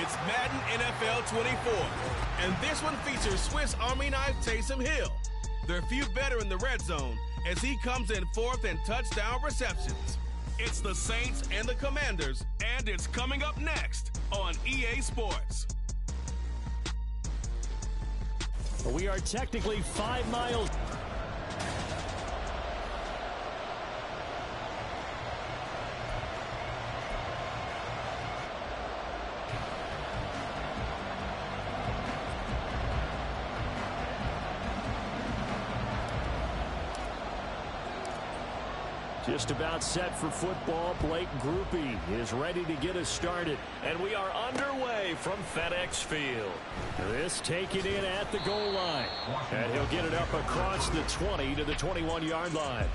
It's Madden NFL 24, and this one features Swiss Army knife Taysom Hill. There are few better in the red zone as he comes in fourth and touchdown receptions. It's the Saints and the Commanders, and it's coming up next on EA Sports. We are technically 5 miles. Just about set for football. Blake Groupie is ready to get us started. And we are underway from FedEx Field. This taken in at the goal line. And he'll get it up across the 20 to the 21-yard line.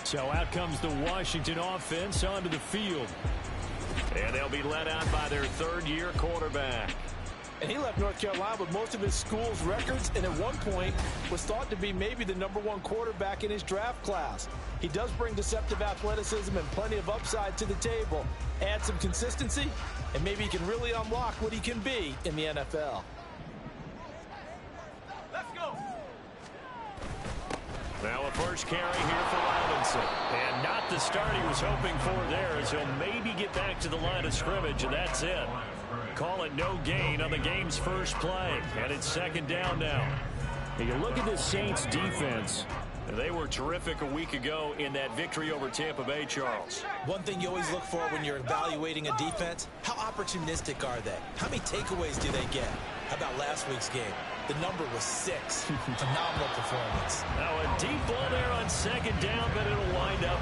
So out comes the Washington offense onto the field. And they'll be led out by their third-year quarterback. And he left North Carolina with most of his school's records, and at one point was thought to be maybe the #1 quarterback in his draft class. He does bring deceptive athleticism and plenty of upside to the table. Add some consistency, and maybe he can really unlock what he can be in the NFL. Let's go. Now a first carry here for Robinson. And not the start he was hoping for there, as he'll maybe get back to the line of scrimmage, and that's it. Call it no gain on the game's first play. And it's second down now. And you look at the Saints defense. They were terrific a week ago in that victory over Tampa Bay, Charles. One thing you always look for when you're evaluating a defense, how opportunistic are they? How many takeaways do they get? How about last week's game? The number was 6. Phenomenal performance. Now a deep ball there on second down, but it'll wind up.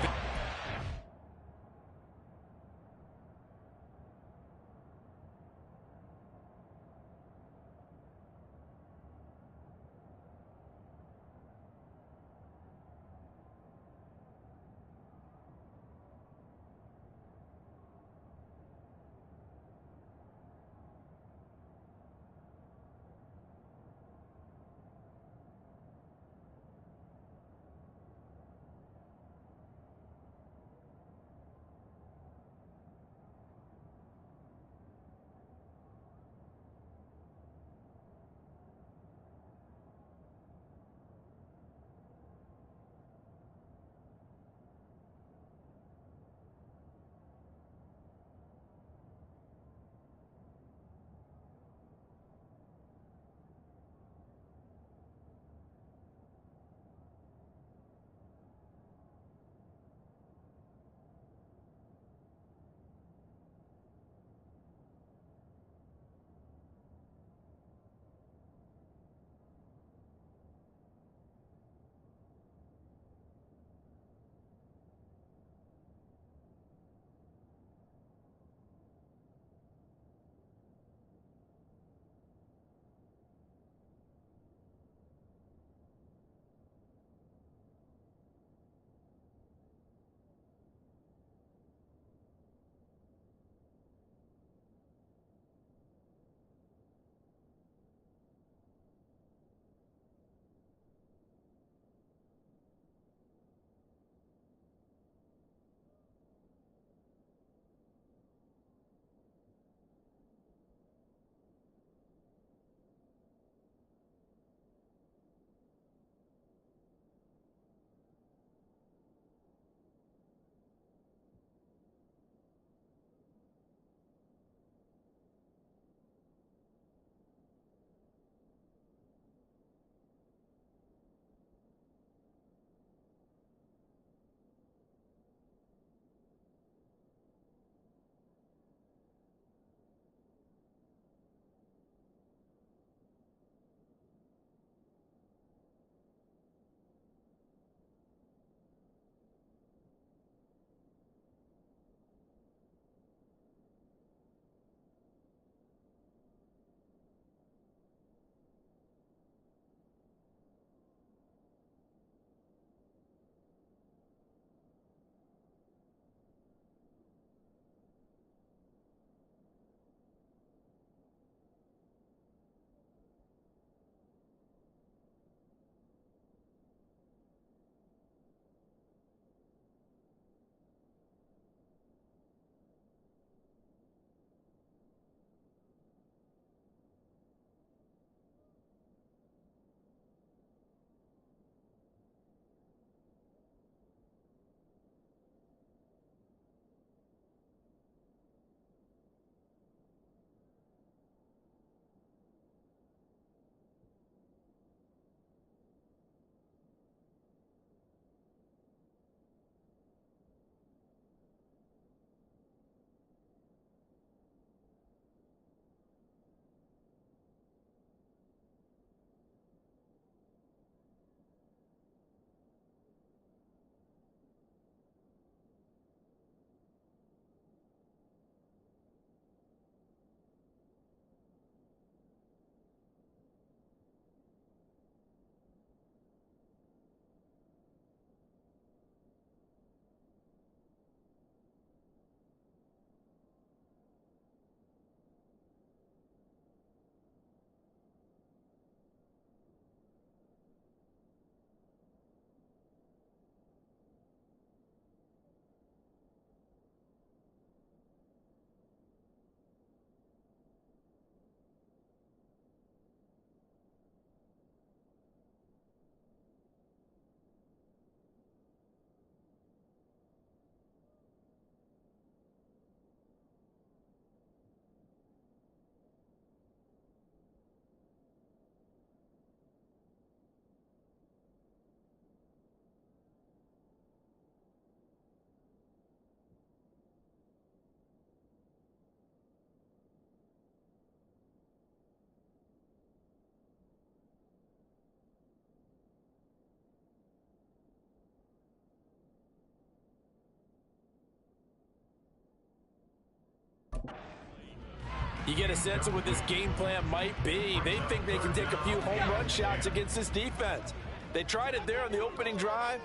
You get a sense of what this game plan might be. They think they can take a few home run shots against this defense. They tried it there on the opening drive,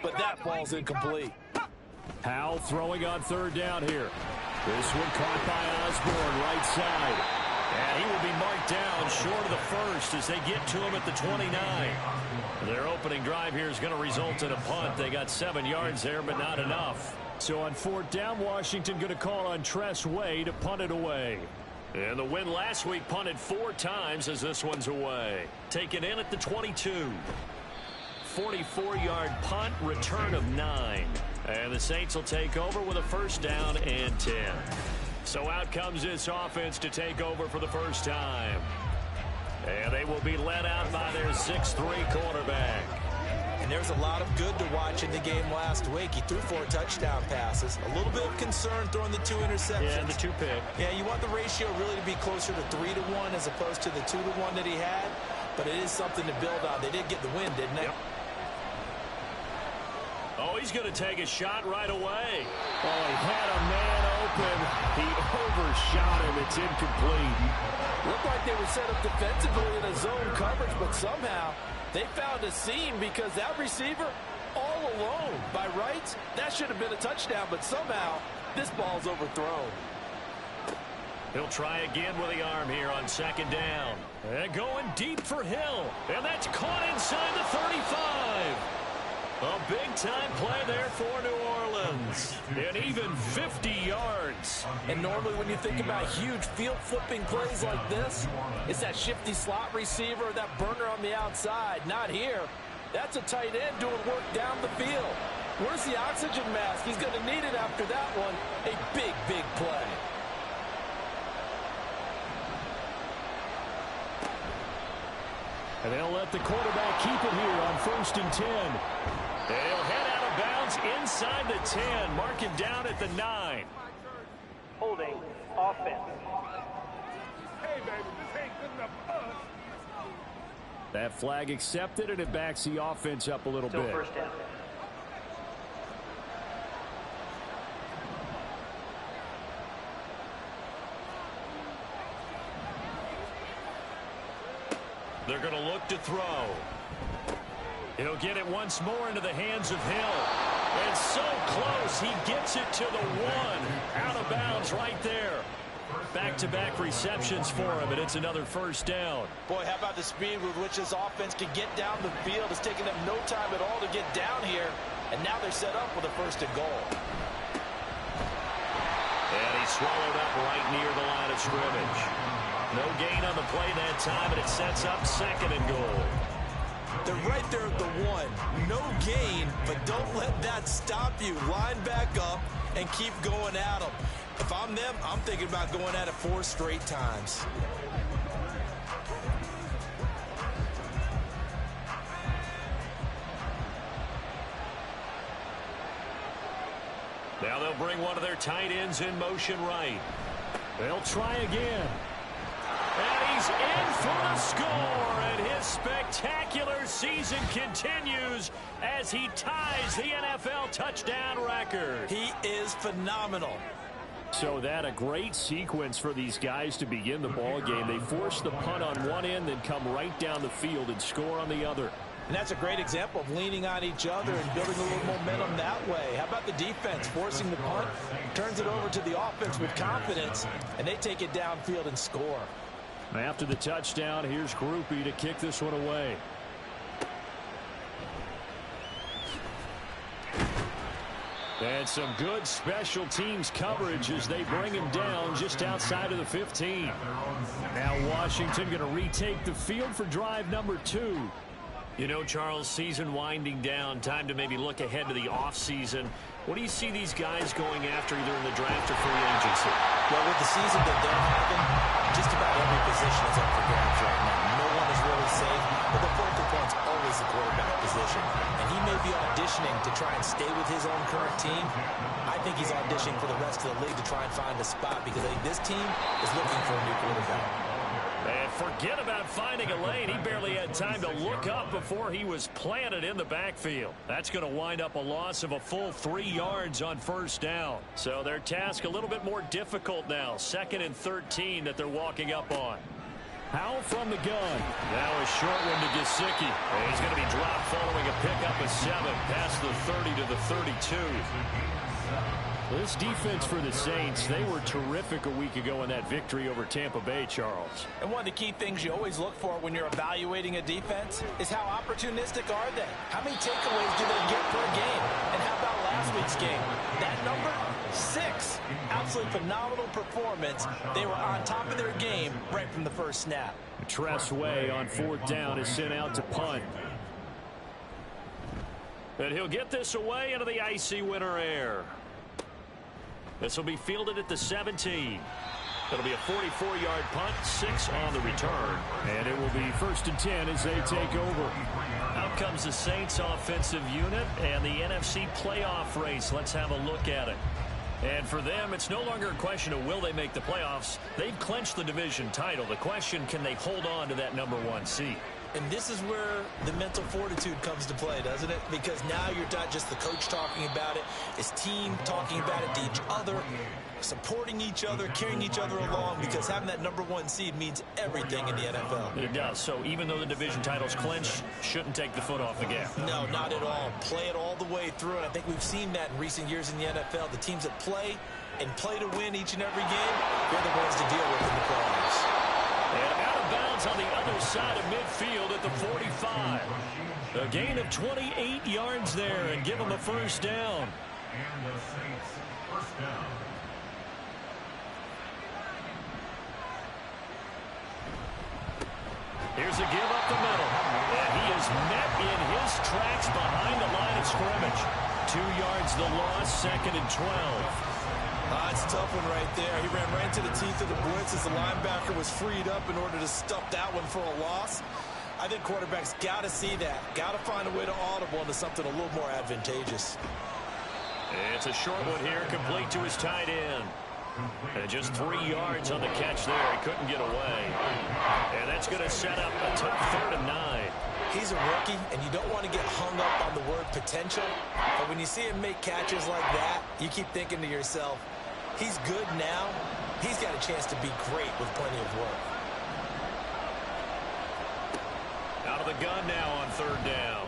but that ball's incomplete. Howell throwing on third down here. This one caught by Osborne, right side. And he will be marked down short of the first as they get to him at the 29. Their opening drive here is going to result in a punt. They got 7 yards there, but not enough. So on fourth down, Washington going to call on Tress Way to punt it away. And the win last week punted 4 times as this one's away. Taken in at the 22. 44-yard punt, return of 9. And the Saints will take over with a first down and 10. So out comes this offense to take over for the first time. And they will be led out by their 6'3" quarterback. And there's a lot of good to watch in the game last week. He threw 4 touchdown passes. A little bit of concern throwing the 2 interceptions. Yeah, the 2 pick. Yeah, you want the ratio really to be closer to 3-1 as opposed to the 2-1 that he had. But it is something to build on. They did get the win, didn't they? Yep. Oh, he's going to take a shot right away. Oh, he had a man open. He overshot him. It's incomplete. Looked like they were set up defensively in a zone coverage, but somehow they found a seam because that receiver all alone. By rights, that should have been a touchdown, but somehow this ball's overthrown. He'll try again with the arm here on second down. And going deep for Hill. And that's caught inside the 35. A big-time play there for New Orleans. And even 50 yards. And normally when you think about huge field-flipping plays like this, it's that shifty slot receiver, that burner on the outside. Not here. That's a tight end doing work down the field. Where's the oxygen mask? He's going to need it after that one. A big, big play. And they'll let the quarterback keep it here on 1st and 10. They'll head out of bounds inside the 10. Mark him down at the 9. Holding offense. Hey, baby, this ain't good enough for us. That flag accepted, and it backs the offense up a little bit. First down. They're going to look to throw. He'll get it once more into the hands of Hill. And so close, he gets it to the 1. Out of bounds right there. Back-to-back receptions for him, and it's another first down. Boy, how about the speed with which this offense can get down the field? It's taking them no time at all to get down here. And now they're set up with a 1st and goal. And he's swallowed up right near the line of scrimmage. No gain on the play that time, and it sets up 2nd and goal. They're right there at the 1. No gain, but don't let that stop you. Line back up and keep going at them. If I'm them, I'm thinking about going at it 4 straight times. Now they'll bring one of their tight ends in motion right. They'll try again. And he's in for the score, and his spectacular season continues as he ties the NFL touchdown record. He is phenomenal. So that a great sequence for these guys to begin the ball game. They force the punt on one end, then come right down the field and score on the other. And that's a great example of leaning on each other and building a little momentum that way. How about the defense forcing the punt, turns it over to the offense with confidence, and they take it downfield and score. After the touchdown, here's Groupie to kick this one away. And some good special teams coverage as they bring him down just outside of the 15. Now Washington going to retake the field for drive number 2. You know, Charles, season winding down, time to maybe look ahead to the offseason. What do you see these guys going after either in the draft or free agency? Well, with the season that they're having, just about every position is up for grabs right now. No one is really safe, but the focal point's always the quarterback position. And he may be auditioning to try and stay with his own current team. I think he's auditioning for the rest of the league to try and find a spot because I think this team is looking for a new quarterback. And forget about finding a lane. He barely had time to look up before he was planted in the backfield. That's going to wind up a loss of a full 3 yards on first down. So their task a little bit more difficult now. 2nd and 13 that they're walking up on. Howell from the gun. Now a short one to Gesicki. And he's going to be dropped following a pickup of 7 past the 30 to the 32. This defense for the Saints, they were terrific a week ago in that victory over Tampa Bay, Charles. And one of the key things you always look for when you're evaluating a defense is how opportunistic are they? How many takeaways do they get per game? And how about last week's game? That number, 6. Absolutely phenomenal performance. They were on top of their game right from the first snap. Tress Way on 4th down is sent out to punt. And he'll get this away into the icy winter air. This will be fielded at the 17. It'll be a 44-yard punt, 6 on the return. And it will be 1st and 10 as they take over. Out comes the Saints offensive unit and the NFC playoff race. Let's have a look at it. And for them, it's no longer a question of will they make the playoffs. They've clinched the division title. The question, can they hold on to that #1 seed? And this is where the mental fortitude comes to play, doesn't it? Because now you're not just the coach talking about it, it's team talking about it to each other, supporting each other, carrying each other along, because having that #1 seed means everything in the NFL. It does. So even though the division title's clinched, shouldn't take the foot off the gas. No, not at all. Play it all the way through, and I think we've seen that in recent years in the NFL. The teams that play and play to win each and every game, they're the ones to deal with in the playoffs. And out of bounds on the other side of midfield at the 45. A gain of 28 yards there and give them a first down. And the Saints first down. Here's a give up the middle. And he is met in his tracks behind the line of scrimmage. 2 yards the loss, 2nd and 12. It's a tough one right there. He ran right into the teeth of the blitz as the linebacker was freed up in order to stuff that one for a loss. I think quarterbacks got to see that. Got to find a way to audible into something a little more advantageous. It's a short one here, complete to his tight end. And just 3 yards on the catch there. He couldn't get away. And that's going to set up a tough 3rd and 9. He's a rookie, and you don't want to get hung up on the word potential. But when you see him make catches like that, you keep thinking to yourself, he's good now. He's got a chance to be great with plenty of work. Out of the gun now on 3rd down.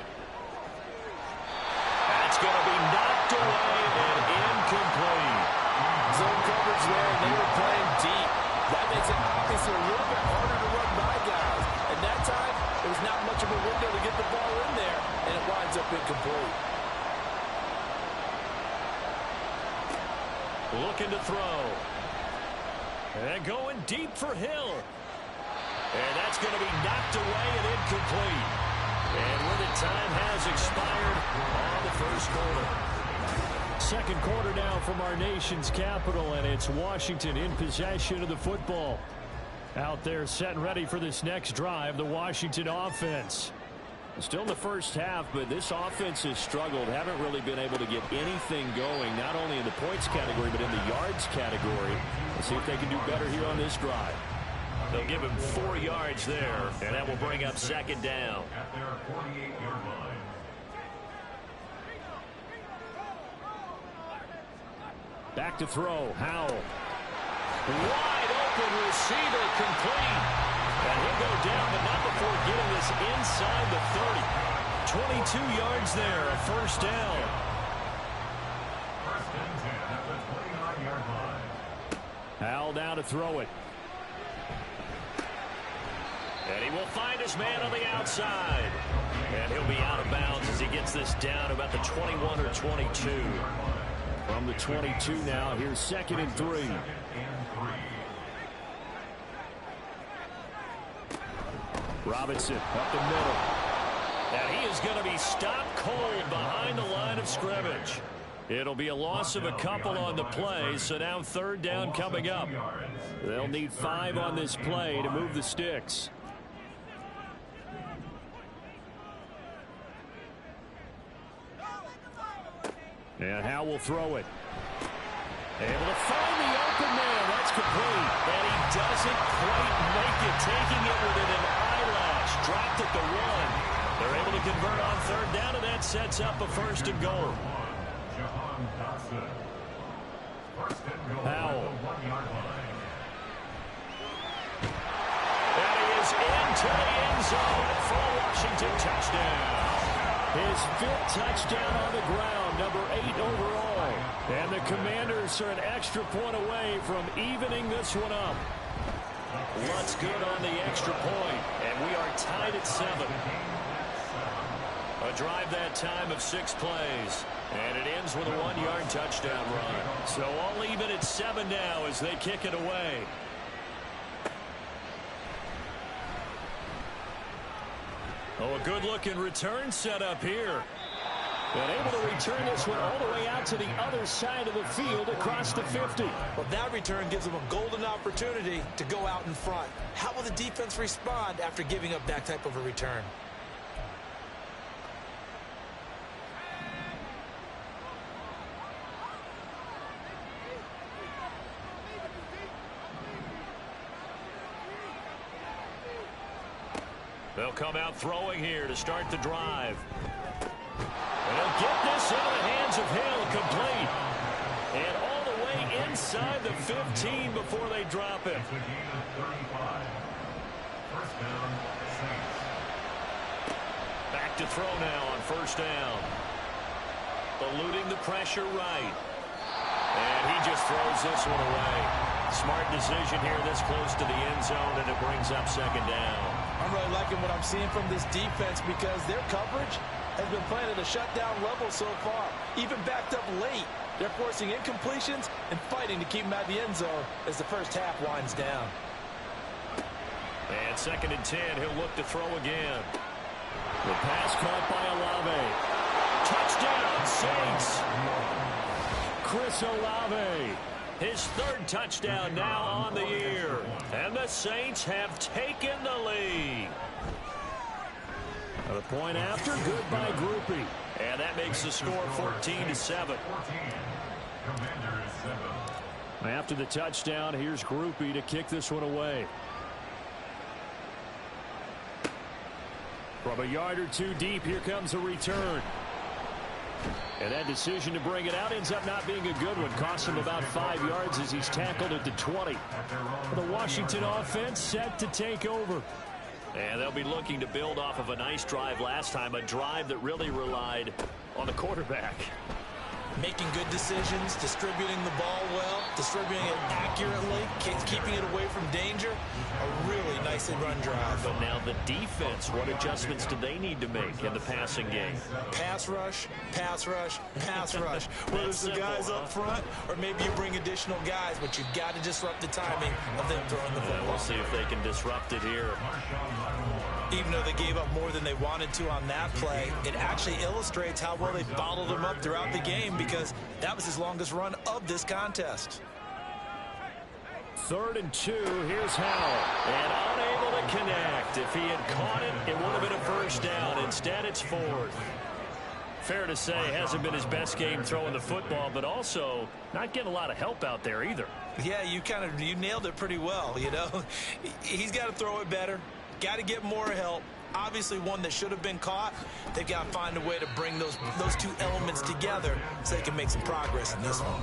That's going to be knocked away and incomplete. Zone coverage there, and they were playing deep. That makes it obviously a little bit harder to run by guys. And that time, there was not much of a window to get the ball in there, and it winds up incomplete. Looking to throw. And going deep for Hill. And that's going to be knocked away and incomplete. And when the time has expired on the first quarter. 2nd quarter now from our nation's capital, and it's Washington in possession of the football. Out there set and ready for this next drive, the Washington offense. Still in the first half, but this offense has struggled. Haven't really been able to get anything going, not only in the points category, but in the yards category. Let's see if they can do better here on this drive. They'll give him 4 yards there, and that will bring up 2nd down. At their 48-yard line. Back to throw, Howell. Wide open receiver, complete. And he'll go down, but not before getting this inside the 30. 22 yards there, a first down. 1st and 10 at the 29-yard line. Howell down to throw it. And he will find his man on the outside. And he'll be out of bounds as he gets this down about the 21 or 22. From the 22 now, here's 2nd and 3. Robinson up the middle. And he is going to be stopped cold behind the line of scrimmage. It'll be a loss of a couple on the play, so now 3rd down coming up. They'll need 5 on this play to move the sticks. And Howell will throw it. Able to find the open man. That's complete. And he doesn't quite make it, taking it within an eyelash. Dropped at the 1. They're able to convert on third down, and that sets up a first and goal. Powell. And he is into the end zone for a Washington touchdown. His 5th touchdown on the ground, number 8 overall. And the Commanders are an extra point away from evening this one up. Lutt's good on the extra point, and we are tied at 7. A drive that time of 6 plays. And it ends with a 1-yard touchdown run. So all even at 7 now as they kick it away. Oh, a good-looking return set up here. And able to return this one all the way out to the other side of the field across the 50. Well, that return gives them a golden opportunity to go out in front. How will the defense respond after giving up that type of a return? They'll come out throwing here to start the drive. And he'll get this into the hands of Hill, complete. And all the way inside the 15 before they drop it. Back to throw now on first down. Eluding the pressure right. And he just throws this one away. Smart decision here this close to the end zone, and it brings up second down. I'm really liking what I'm seeing from this defense because their coverage has been playing at a shutdown level so far. Even backed up late, they're forcing incompletions and fighting to keep them out of the end zone as the first half winds down. And 2nd and 10, he'll look to throw again. The pass caught by Olave. Touchdown, Saints. Chris Olave. His 3rd touchdown now on the year. And the Saints have taken the lead. A point after, good by Groupie. And that makes the score 14-7. After the touchdown, here's Groupie to kick this one away. From a yard or 2 deep, here comes a return. And that decision to bring it out ends up not being a good one. Costs him about 5 yards as he's tackled at the 20. The Washington offense set to take over. And they'll be looking to build off of a nice drive last time, a drive that really relied on the quarterback. Making good decisions, distributing the ball well, distributing it accurately, keeping it away from danger. A really nicely run drive. But now the defense, what adjustments do they need to make in the passing game? Pass rush, pass rush, pass rush. Whether it's the guys up front or maybe you bring additional guys, but you've got to disrupt the timing of them throwing the football. We'll see if they can disrupt it here. Even though they gave up more than they wanted to on that play, it actually illustrates how well they bottled them up throughout the game because that was his longest run of this contest. 3rd and 2, here's Howell. And unable to connect. If he had caught it, it would have been a first down. Instead, it's 4th. Fair to say, hasn't been his best game throwing the football, but also not getting a lot of help out there either. Yeah, you nailed it pretty well, you know. He's got to throw it better. Got to get more help. Obviously one that should have been caught. They've got to find a way to bring those 2 elements together so they can make some progress in this one.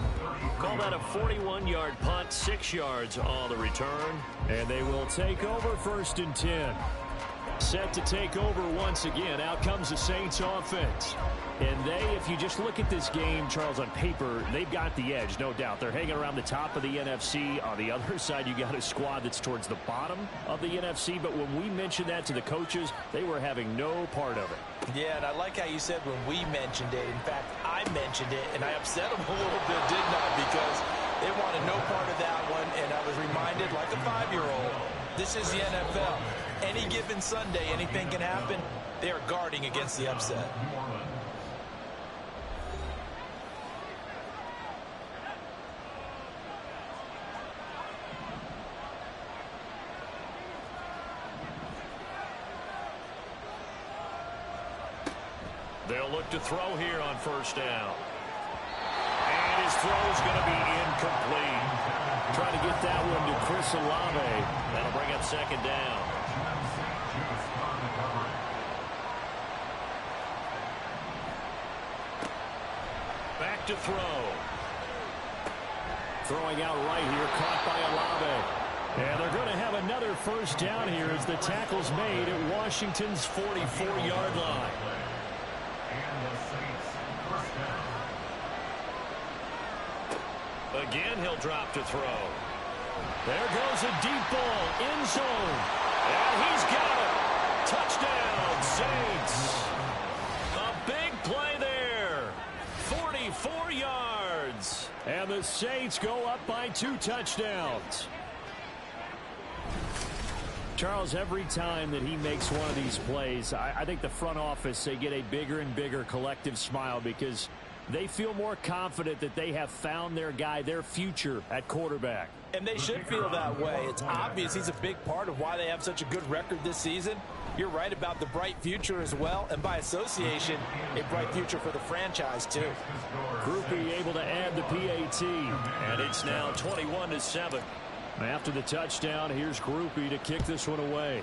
Call that a 41-yard punt, 6 yards on the return. And they will take over 1st and 10. Set to take over once again. Out comes the Saints offense. And they, if you just look at this game, Charles, on paper, they've got the edge, no doubt. They're hanging around the top of the NFC. On the other side, you got a squad that's towards the bottom of the NFC. But when we mentioned that to the coaches, they were having no part of it. Yeah, and I like how you said when we mentioned it. In fact, I mentioned it, and I upset them a little bit, didn't I? Because they wanted no part of that one, and I was reminded, like a 5-year-old, this is the NFL. Any given Sunday, anything can happen. They are guarding against the upset. They'll look to throw here on first down. And his throw is going to be incomplete. Trying to get that one to Chris Olave. That'll bring up second down. Back to throw. Throwing out right here, caught by Olave. And they're going to have another first down here as the tackle's made at Washington's 44-yard line. Again, he'll drop to throw. There goes a deep ball, end zone. And he's got it. Touchdown, Saints. A big play there. 44 yards. And the Saints go up by 2 touchdowns. Charles, every time that he makes one of these plays, I think the front office, they get a bigger and bigger collective smile because they feel more confident that they have found their guy, their future at quarterback. And they should feel that way. It's obvious he's a big part of why they have such a good record this season. You're right about the bright future as well, and by association, a bright future for the franchise too. Groupie able to add the PAT. And it's now 21-7. After the touchdown, here's Groupie to kick this one away.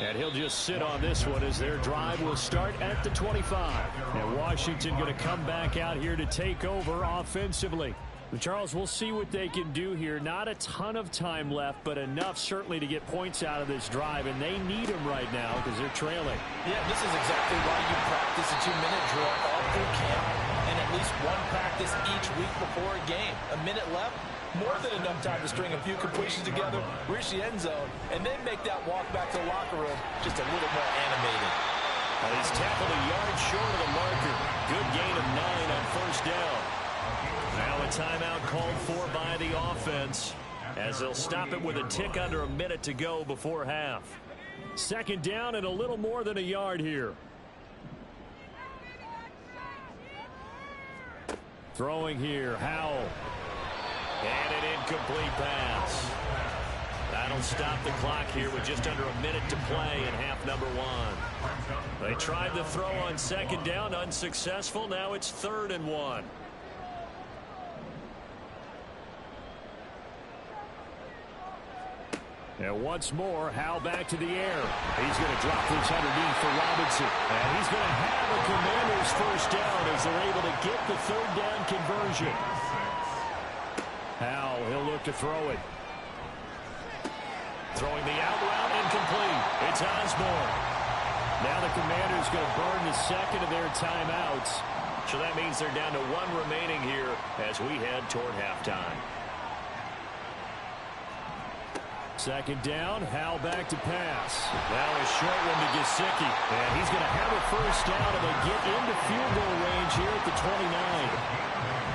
And he'll just sit on this one as their drive will start at the 25. And Washington going to come back out here to take over offensively. Charles, we'll see what they can do here. Not a ton of time left, but enough certainly to get points out of this drive. And they need them right now because they're trailing. Yeah, this is exactly why you practice a 2-minute drill all through camp. And at least one practice each week before a game. A minute left, more than enough time to string a few completions together, reach the end zone, and then make that walk back to the locker room just a little more animated. And he's tackled a yard short of the marker. Good gain of 9 on first down. Now a timeout called for by the offense as they'll stop it with a tick under a minute to go before half. Second down and a little more than a yard here. Throwing here, Howell. And an incomplete pass. That'll stop the clock here with just under a minute to play in half number 1. They tried the throw on second down, unsuccessful. Now it's 3rd and 1. And once more, Howell back to the air. He's going to drop this underneath for Robinson. And he's going to have a Commanders first down as they're able to get the 3rd down conversion. Howell, he'll look to throw it. Throwing the out route, incomplete. It's Osborne. Now the Commanders going to burn the second of their timeouts. So that means they're down to 1 remaining here as we head toward halftime. Second down, Howell back to pass. Now a short one to Gesicki. And he's going to have a first down and they get into field goal range here at the 29.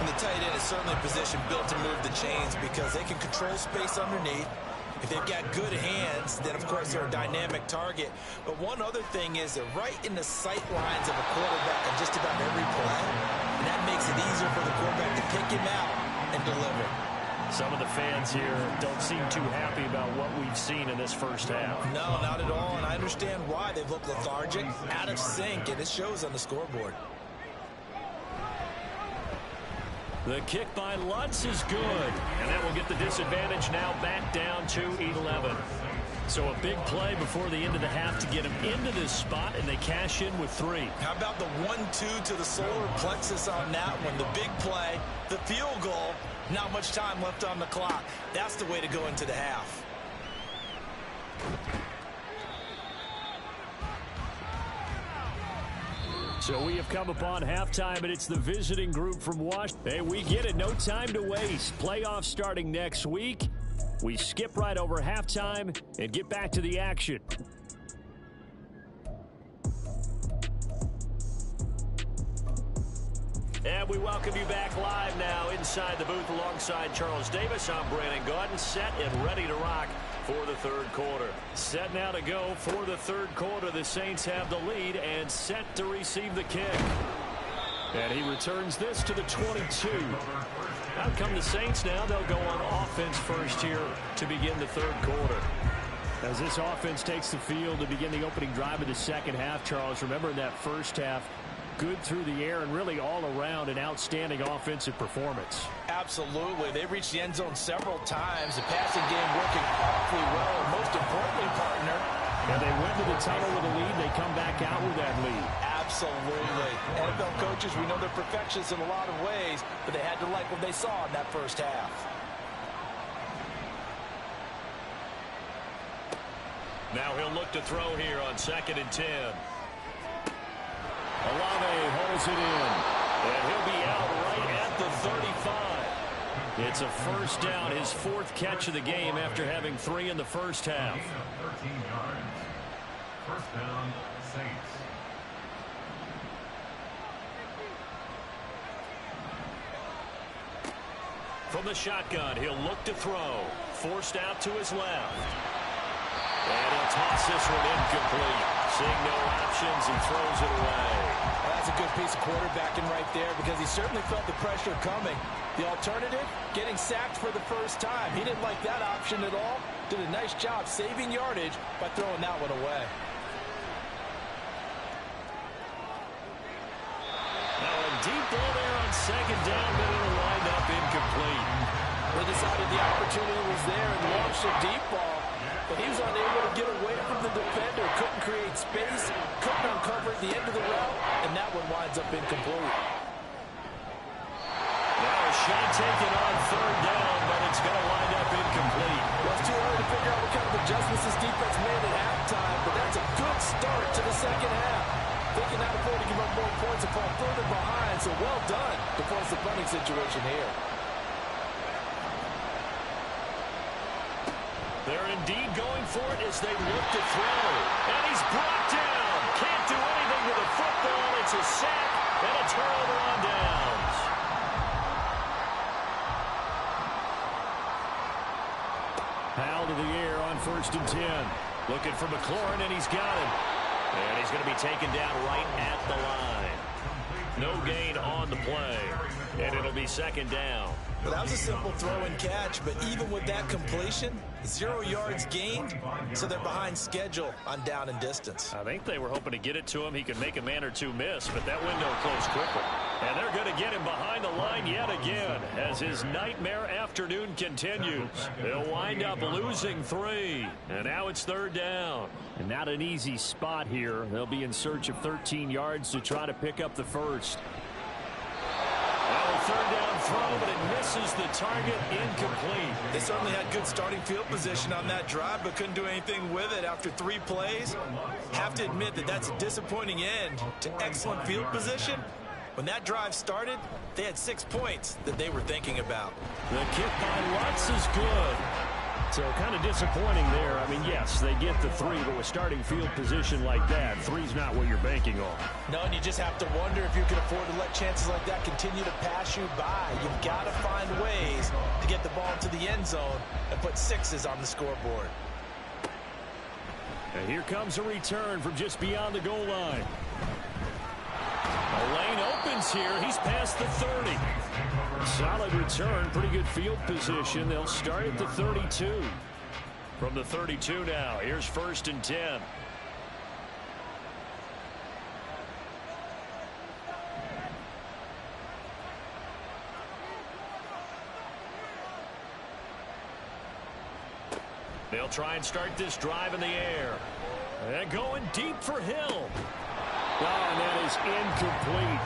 And the tight end is certainly a position built to move the chains because they can control space underneath. If they've got good hands, then of course they're a dynamic target. But one other thing is they're right in the sight lines of a quarterback on just about every play. And that makes it easier for the quarterback to pick him out and deliver. Some of the fans here don't seem too happy about what we've seen in this first half. No, not at all, and I understand why. They've looked lethargic, out of sync, and it shows on the scoreboard. The kick by Lutz is good, and that will get the disadvantage now back down to 11. So a big play before the end of the half to get them into this spot, and they cash in with 3. How about the 1-2 to the solar plexus on that one? The big play, the field goal, not much time left on the clock. That's the way to go into the half. So we have come upon halftime, and it's the visiting group from Washington. Hey, we get it. No time to waste. Playoffs starting next week. We skip right over halftime and get back to the action. And we welcome you back live now inside the booth alongside Charles Davis. I'm Brandon Gaudin, set and ready to rock for the third quarter. Set now to go for the third quarter. The Saints have the lead and set to receive the kick. And he returns this to the 22. Out come the Saints now. They'll go on offense first here to begin the third quarter. As this offense takes the field to begin the opening drive of the second half, Charles, remember in that first half, good through the air and really all around an outstanding offensive performance. Absolutely. They reached the end zone several times. The passing game working awfully well. And most importantly, partner. And they went to the tunnel with a lead. They come back out with that lead. Absolutely. NFL coaches, we know they're perfectionists in a lot of ways, but they had to like what they saw in that first half. Now he'll look to throw here on 2nd and 10. Olave holds it in. And he'll be out right at the 35. It's a first down, his 4th catch of the game after having 3 in the first half. 13 yards. First down, Saints. From the shotgun, he'll look to throw. Forced out to his left. And he'll toss this one incomplete. Seeing no options, he throws it away. Well, that's a good piece of quarterbacking right there because he certainly felt the pressure coming. The alternative, getting sacked for the first time. He didn't like that option at all. Did a nice job saving yardage by throwing that one away. Now a deep ball there on 2nd down, but it'll wind up incomplete. They decided the opportunity was there and launched a deep ball, but he was unable to get away from the defender. Couldn't create space, couldn't uncover at the end of the route, and that one winds up incomplete. Now a shot taken on 3rd down, but it's going to wind up incomplete. Well, it's too early to figure out what kind of adjustments this defense made at halftime, but that's a good start to the second half. They cannot afford to give up more points and fall further behind, so well done to force the punting situation here. They're indeed going for it as they look to throw. And he's brought down. Can't do anything with a football. It's a sack and a turnover on downs. Powell to the air on 1st and 10. Looking for McLaurin, and he's got him. And he's going to be taken down right at the line. No gain on the play. And it'll be 2nd down. Well, that was a simple throw and catch, but even with that completion, 0 yards gained, so they're behind schedule on down and distance. I think they were hoping to get it to him. He could make a man or two miss, but that window closed quickly. And they're going to get him behind the line yet again as his nightmare afternoon continues. They'll wind up losing 3. And now it's 3rd down. And not an easy spot here. They'll be in search of 13 yards to try to pick up the first. Well, a 3rd down throw, but it misses the target, incomplete. They certainly had good starting field position on that drive, but couldn't do anything with it after 3 plays. Have to admit that that's a disappointing end to excellent field position. When that drive started, they had 6 points that they were thinking about. The kick by Lutz is good. So kind of disappointing there. I mean, yes, they get the 3, but with starting field position like that, 3's not what you're banking on. No, and you just have to wonder if you can afford to let chances like that continue to pass you by. You've got to find ways to get the ball into the end zone and put 6s on the scoreboard. And here comes a return from just beyond the goal line. The lane opens here. He's past the 30. Solid return, pretty good field position. They'll start at the 32. From the 32 now, here's 1st and 10. They'll try and start this drive in the air. And going deep for Hill. Oh, and that is incomplete.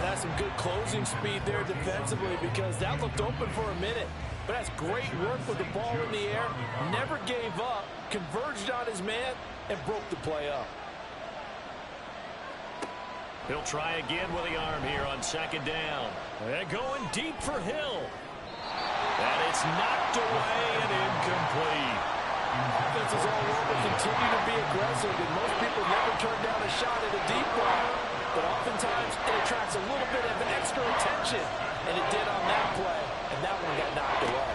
That's some good closing speed there defensively because that looked open for a minute. But that's great work with the ball in the air. Never gave up, converged on his man, and broke the play up. He'll try again with the arm here on 2nd down. And going deep for Hill. And it's knocked away and incomplete. Offenses all over continue to be aggressive, and most people never turn down a shot at a deep ball. But oftentimes, it attracts a little bit of extra attention, and it did on that play, and that one got knocked away.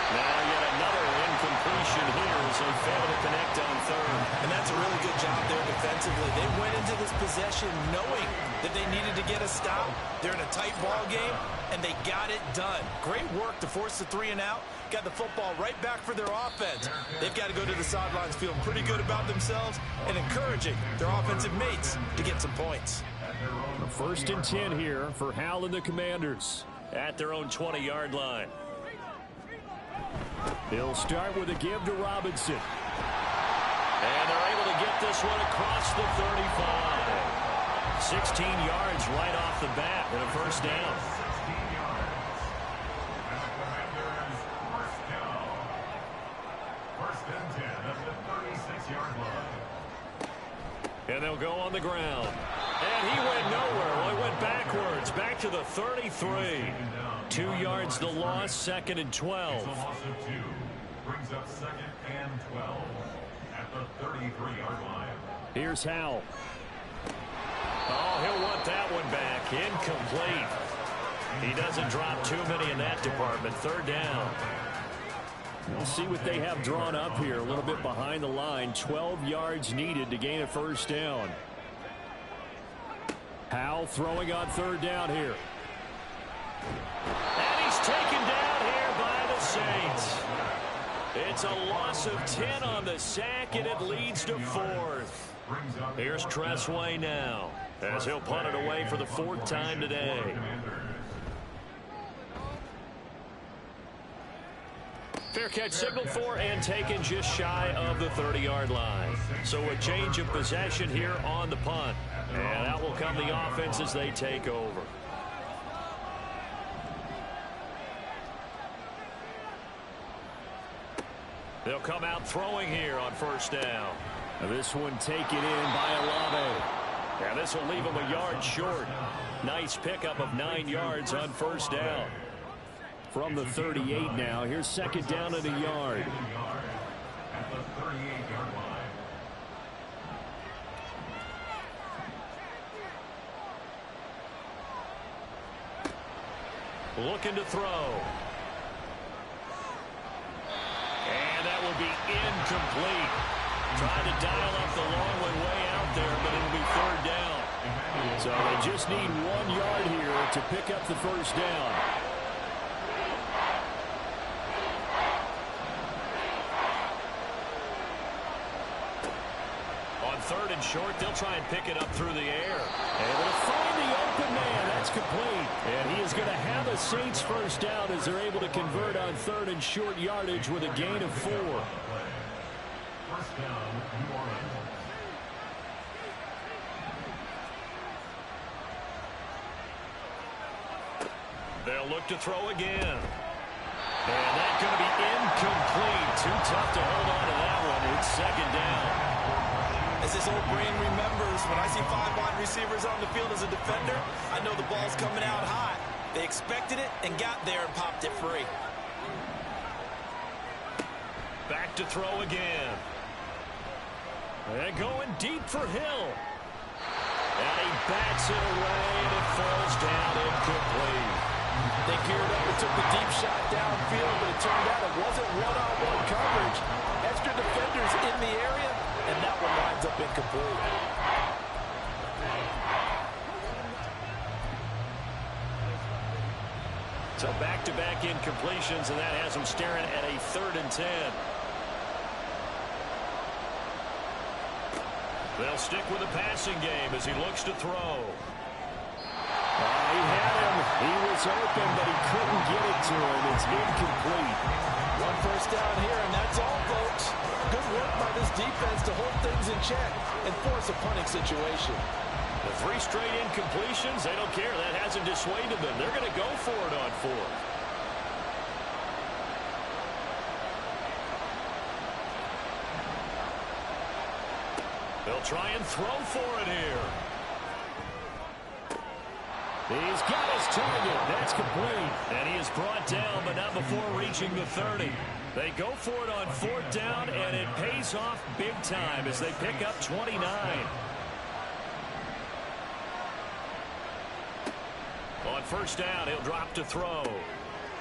Now yet another incompletion here as they fail to connect on 3rd. And that's a really good job there defensively. They went into this possession knowing that they needed to get a stop. They're in a tight ball game, and they got it done. Great work to force the 3 and out. Got the football right back for their offense. They've got to go to the sidelines feeling pretty good about themselves and encouraging their offensive mates to get some points. First and 10 here for Hal and the Commanders. At their own 20-yard line. They'll start with a give to Robinson. And they're able to get this one across the 35. 16 yards right off the bat and a first down. 16 yards. And the Commanders first down. First and 10 at the 36-yard line. And they'll go on the ground. And he went nowhere. Well, he went backwards. Back to the 33. 2 yards the loss, second and 12. It's a loss of 2. Brings up second and 12 at the 33-yard line. Here's Hal. Oh, he'll want that one back. Incomplete. He doesn't drop too many in that department. Third down. We'll see what they have drawn up here. A little bit behind the line. 12 yards needed to gain a first down. Hal throwing on third down here. And he's taken down here by the Saints. It's a loss of 10 on the sack, and it leads to fourth. Here's Tressway now, as he'll punt it away for the 4th time today. Fair catch signaled for and taken just shy of the 30-yard line. So a change of possession here on the punt. And out will come the offense as they take over. They'll come out throwing here on first down. Now this one taken in by Olave. And this will leave him a yard short. Nice pickup of 9 yards on first down. From the 38 now. Here's second down and a yard. At the 38-yard line. Looking to throw. And that will be incomplete. Trying to dial up the long one way out there, but it'll be third down. So they just need 1 yard here to pick up the first down. Third and short, they'll try and pick it up through the air. Able to find the open man. That's complete. And he is going to have a Saints first down as they're able to convert on third and short yardage with a gain of 4. First down, New Orleans. They'll look to throw again. And that's going to be incomplete. Too tough to hold on to that one. It's second down. As this old brain remembers, when I see 5 wide receivers on the field as a defender, I know the ball's coming out hot. They expected it and got there and popped it free. Back to throw again. And going deep for Hill. And he bats it away, and it falls down incomplete. They geared up and took the deep shot downfield, but it turned out it wasn't one-on-one coverage. Extra defenders in the area, and that one lines up incomplete. So back-to-back incompletions, and that has them staring at a 3rd and 10. They'll stick with the passing game as he looks to throw. He had him. He was open, but he couldn't get it to him. It's incomplete. 1 first down here, and that's all, folks. Good work by this defense to hold things in check and force a punting situation. The 3 straight incompletions, they don't care. That hasn't dissuaded them. They're going to go for it on 4th. They'll try and throw for it here. He's got his target. That's complete. And he is brought down, but not before reaching the 30. They go for it on 4th down, and it pays off big time as they pick up 29. On first down, he'll drop to throw.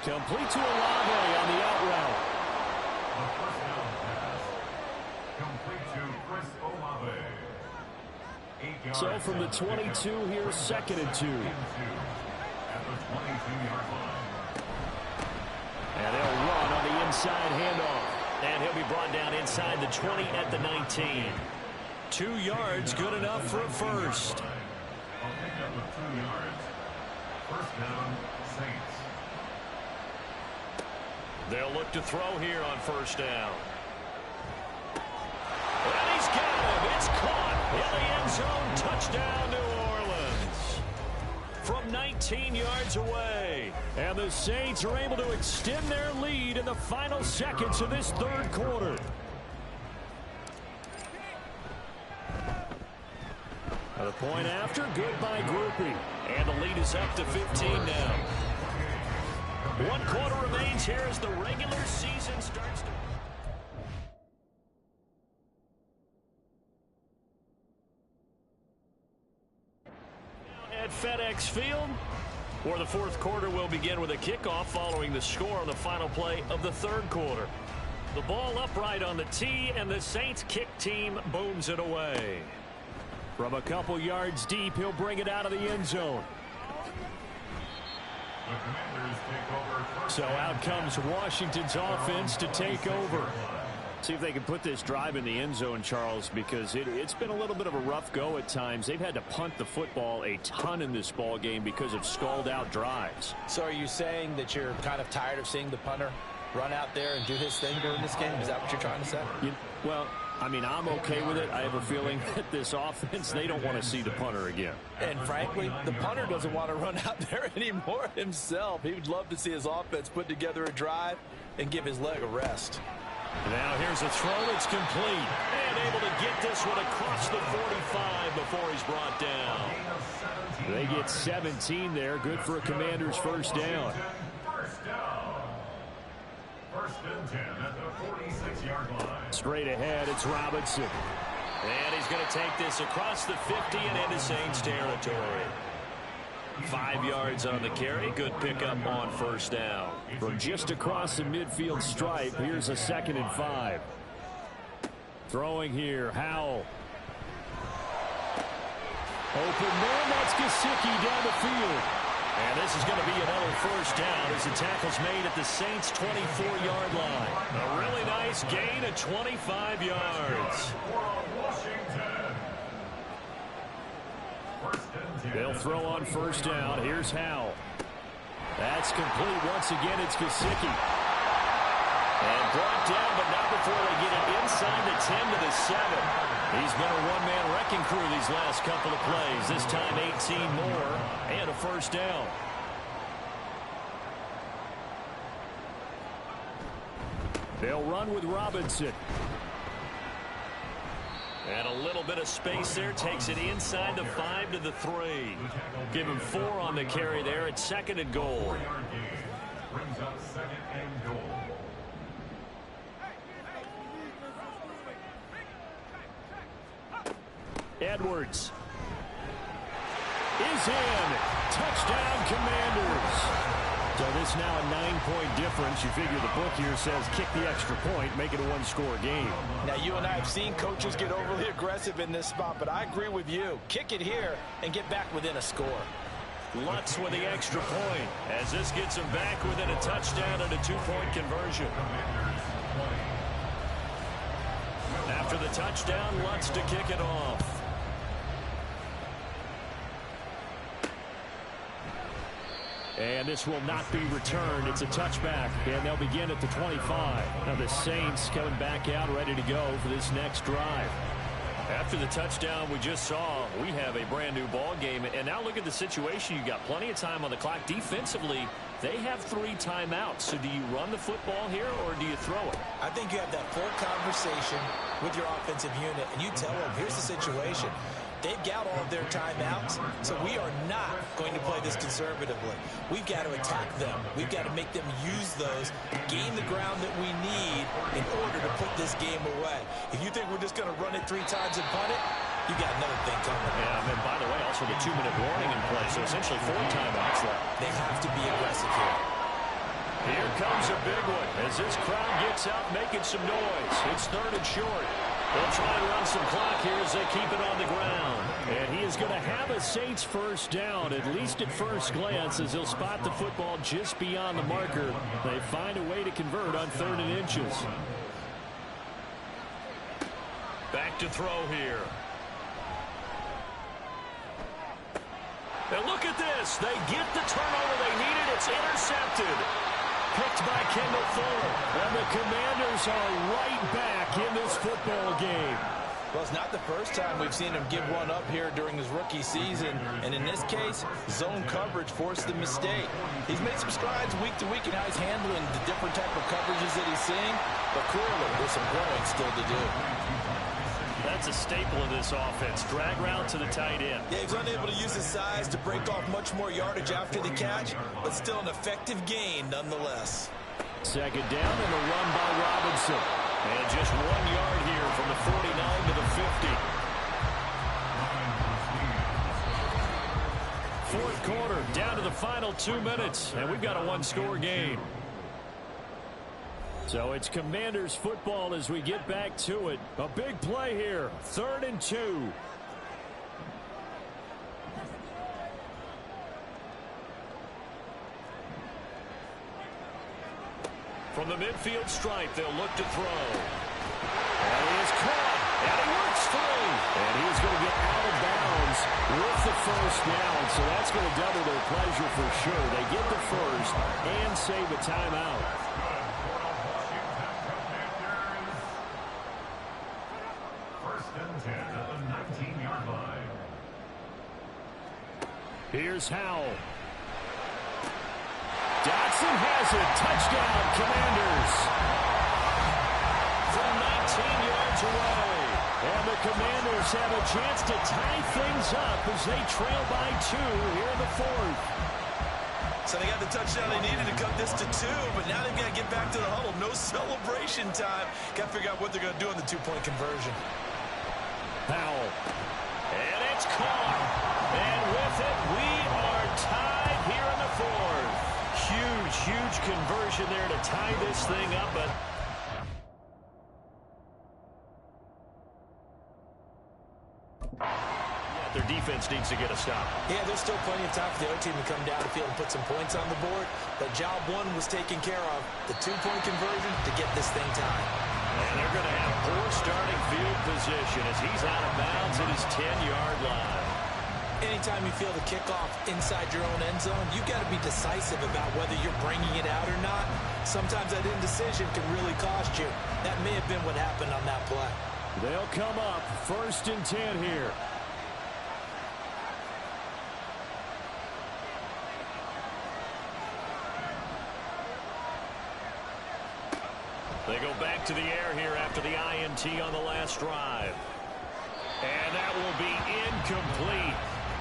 Complete to Olave on the out route. The first down pass. Complete to Chris Olave. 8 So from the 22 here, 2nd and 2. At the 22-yard line. And they'll run on the inside handoff. And he'll be brought down inside the 20 at the 19. 2 yards, good enough for a first. I'll pick up with 2 yards. First down, Saints. They'll look to throw here on first down. And he's got him. It's caught in the end zone. Touchdown, New Orleans. From 19 yards away. And the Saints are able to extend their lead in the final seconds of this 3rd quarter. The point after, good by Groupie. And the lead is up to 15 now. 1 quarter remains here as the regular season starts to... At FedEx Field, where the 4th quarter will begin with a kickoff following the score on the final play of the 3rd quarter. The ball upright on the tee, and the Saints kick team booms it away. From a couple yards deep, he'll bring it out of the end zone. The Commanders take over. So out comes Washington's offense to take over. See if they can put this drive in the end zone, Charles, because it's been a little bit of a rough go at times. They've had to punt the football a ton in this ball game because of stalled-out drives. So are you saying that you're kind of tired of seeing the punter run out there and do his thing during this game? Is that what you're trying to say? Well, I mean, I'm okay with it. I have a feeling that this offense, they don't want to see the punter again. And frankly, the punter doesn't want to run out there anymore himself. He would love to see his offense put together a drive and give his leg a rest. Now here's a throw that's complete. And able to get this one across the 45 before he's brought down. They get 17 there. Good for a Commander's first down. First down. First and 10 at the 46-yard line. Straight ahead, it's Robinson. And he's going to take this across the 50 and into Saints territory. 5 yards on the carry. Good pickup on first down. From just across the midfield stripe, here's a 2nd and 5. Throwing here, Howell. Open man, that's Gesicki down the field. And this is going to be another first down as the tackle's made at the Saints' 24-yard line. A really nice gain of 25 yards. They'll throw on first down. Here's Howell. That's complete. Once again, it's Gesicki. And brought down, but not before they get it inside the 10 to the 7. He's been a one-man wrecking crew these last couple of plays. This time 18 more and a first down. They'll run with Robinson. And a little bit of space there. Takes it inside the 5 to the 3. Give him 4 on the carry there at 2nd and goal. Brings up 2nd and goal. Edwards is in. Touchdown, Commanders. So this now a 9-point difference. You figure the book here says kick the extra point, make it a one-score game. Now, you and I have seen coaches get overly aggressive in this spot, but I agree with you. Kick it here and get back within a score. Lutz with the extra point as this gets him back within a touchdown and a 2-point conversion. After the touchdown, Lutz to kick it off. And this will not be returned. It's a touchback, and they'll begin at the 25. Now the Saints coming back out, ready to go for this next drive. After the touchdown we just saw, we have a brand new ball game. And now look at the situation. You got plenty of time on the clock. Defensively, they have 3 timeouts. So do you run the football here or do you throw it? I think you have that full conversation with your offensive unit, and you tell them, here's the situation. They've got all of their timeouts, so we are not going to play this conservatively. We've got to attack them. We've got to make them use those, gain the ground that we need in order to put this game away. If you think we're just going to run it 3 times and punt it, you got another thing coming. Yeah, and by the way, also the 2-minute warning in play, so essentially 4 timeouts left. They have to be aggressive here. Here comes a big one as this crowd gets out making some noise. It's 3rd and short. They'll try and run some clock here as they keep it on the ground. And he is going to have a Saints first down, at least at first glance, as he'll spot the football just beyond the marker. They find a way to convert on 3rd and inches. Back to throw here. And look at this. They get the turnover they needed. It's intercepted. Picked by Kendall Fuller. And the Commanders are right back in this football game. Well, it's not the first time we've seen him give one up here during his rookie season. And in this case, zone coverage forced the mistake. He's made some strides week to week in how he's handling the different type of coverages that he's seeing. But clearly, there's some growing still to do. That's a staple of this offense. Drag route to the tight end. Yeah, he's unable to use his size to break off much more yardage after the catch, but still an effective gain nonetheless. 2nd down and a run by Robinson. And just 1 yard here from the 49 to the 50. 4th quarter, down to the final 2 minutes, and we've got a 1-score game. So it's Commanders football as we get back to it. A big play here, 3rd and 2. From the midfield stripe, they'll look to throw. And he is caught, and he works through. And he's going to get out of bounds with the first down, so that's going to double their pleasure for sure. They get the first and save a timeout. Here's Howell. Dotson has it. Touchdown, Commanders. From 19 yards away. And the Commanders have a chance to tie things up as they trail by 2 here in the 4th. So they got the touchdown they needed to cut this to 2, but now they've got to get back to the huddle. No celebration time. Got to figure out what they're going to do on the 2-point conversion. Howell. And it's caught. And with it, we are tied here in the 4th. Huge conversion there to tie this thing up. But their defense needs to get a stop. Yeah, there's still plenty of time for the other team to come down the field and put some points on the board. But job 1 was taken care of. The 2-point conversion to get this thing tied. And they're going to have poor starting field position as he's out of bounds at his 10-yard line. Anytime you feel the kickoff inside your own end zone, you've got to be decisive about whether you're bringing it out or not. Sometimes that indecision can really cost you. That may have been what happened on that play. They'll come up 1st and 10 here. They go back to the air here after the INT on the last drive. And that will be incomplete.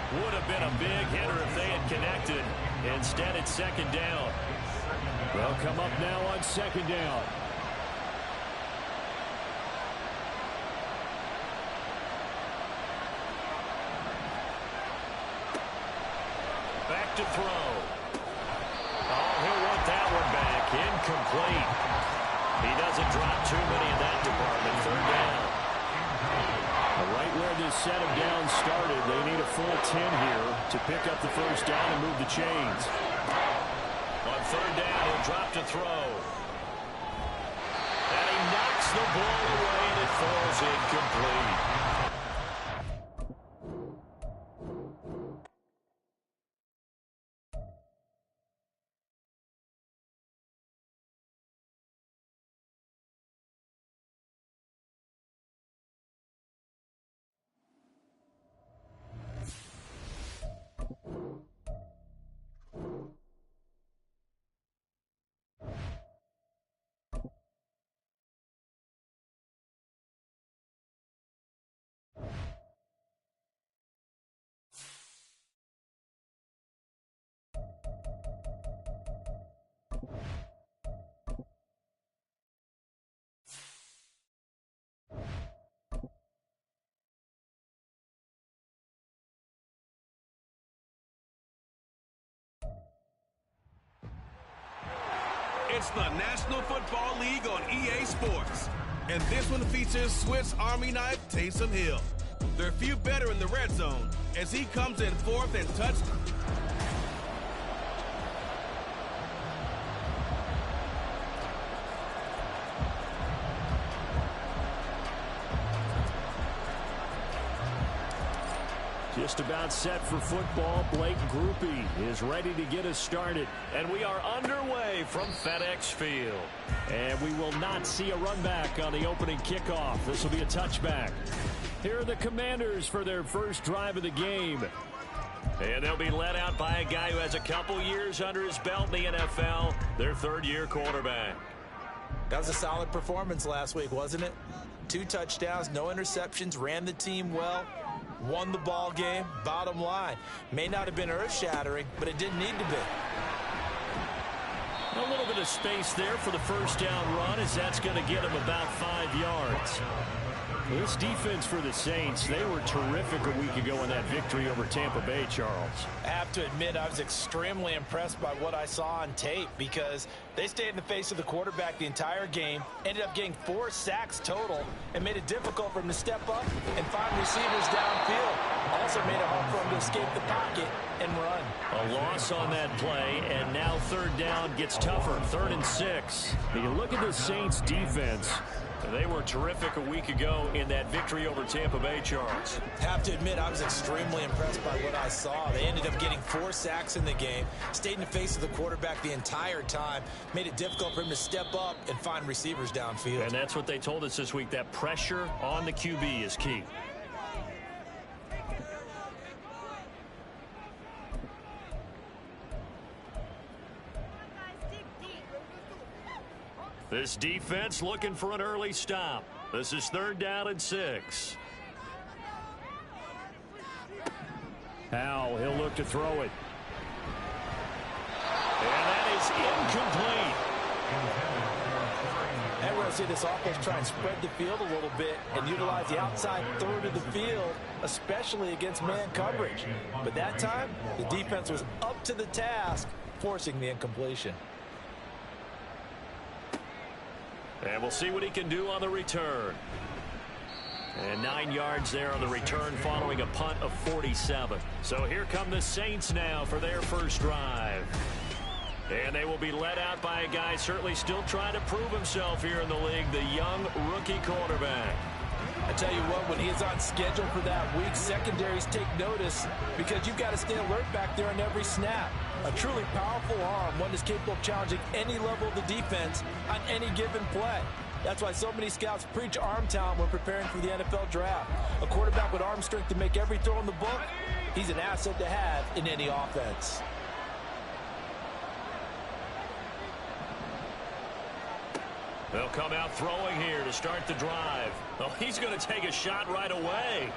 Would have been a big hitter if they had connected. Instead, it's 2nd down. They'll come up now on 2nd down. Back to throw. Oh, he'll want that one back. Incomplete. He doesn't drop too many in that department. 3rd down. Right where this set of downs started, they need a full 10 here to pick up the first down and move the chains. On 3rd down, he'll drop to throw. And he knocks the ball away, and it falls incomplete. It's the National Football League on EA Sports. And this one features Swiss Army knife Taysom Hill. They're few better in the red zone as he comes in 4th and touchdown. Just about set for football. Blake Groupie is ready to get us started. And we are underway from FedEx Field. And we will not see a run back on the opening kickoff. This will be a touchback. Here are the Commanders for their first drive of the game. And they'll be led out by a guy who has a couple years under his belt in the NFL, their third-year quarterback. That was a solid performance last week, wasn't it? 2 touchdowns, no interceptions, ran the team well. Won the ball game. Bottom line, may not have been earth-shattering, but it didn't need to be. A little bit of space there for the first down run, as that's going to get him about 5 yards. This defense for the Saints, they were terrific a week ago in that victory over Tampa Bay, Charles. I have to admit, I was extremely impressed by what I saw on tape because they stayed in the face of the quarterback the entire game, ended up getting 4 sacks total, and made it difficult for him to step up and find receivers downfield. Also made it hard for him to escape the pocket and run. A loss on that play, and now 3rd down gets tougher, 3rd and 6. You look at the Saints defense. They were terrific a week ago in that victory over Tampa Bay, Charles. Have to admit, I was extremely impressed by what I saw. They ended up getting 4 sacks in the game, stayed in the face of the quarterback the entire time, made it difficult for him to step up and find receivers downfield. And that's what they told us this week, that pressure on the QB is key. This defense looking for an early stop. This is 3rd down and 6. Howell, he'll look to throw it. And that is incomplete. And we're going to see this offense try and spread the field a little bit and utilize the outside 3rd of the field, especially against man coverage. But that time, the defense was up to the task, forcing the incompletion. And we'll see what he can do on the return. And 9 yards there on the return following a punt of 47. So here come the Saints now for their first drive. And they will be led out by a guy certainly still trying to prove himself here in the league, the young rookie quarterback. I tell you what, when he is on schedule for that week, secondaries take notice because you've got to stay alert back there on every snap. A truly powerful arm, one that's capable of challenging any level of the defense on any given play. That's why so many scouts preach arm talent when preparing for the NFL draft. A quarterback with arm strength to make every throw in the book, he's an asset to have in any offense. They'll come out throwing here to start the drive. Oh, he's going to take a shot right away.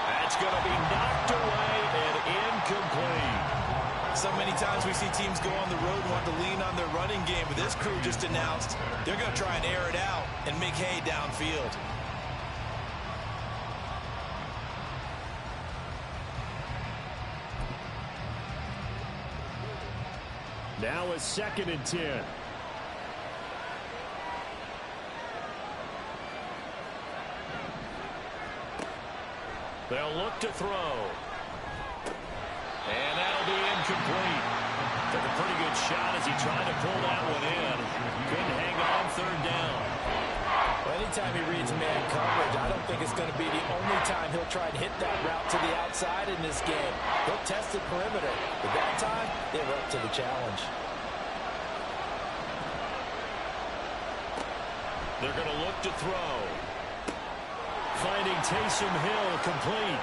That's going to be knocked away and incomplete. So many times we see teams go on the road and want to lean on their running game, but this crew just announced they're going to try and air it out and make hay downfield. Now a 2nd and 10. They'll look to throw. And that'll be incomplete. Took a pretty good shot as he tried to pull that one in. Couldn't hang on 3rd down. Well, anytime he reads man coverage, I don't think it's going to be the only time he'll try and hit that route to the outside in this game. He'll test the perimeter. But that time, they were up to the challenge. They're going to look to throw. Finding Taysom Hill complete.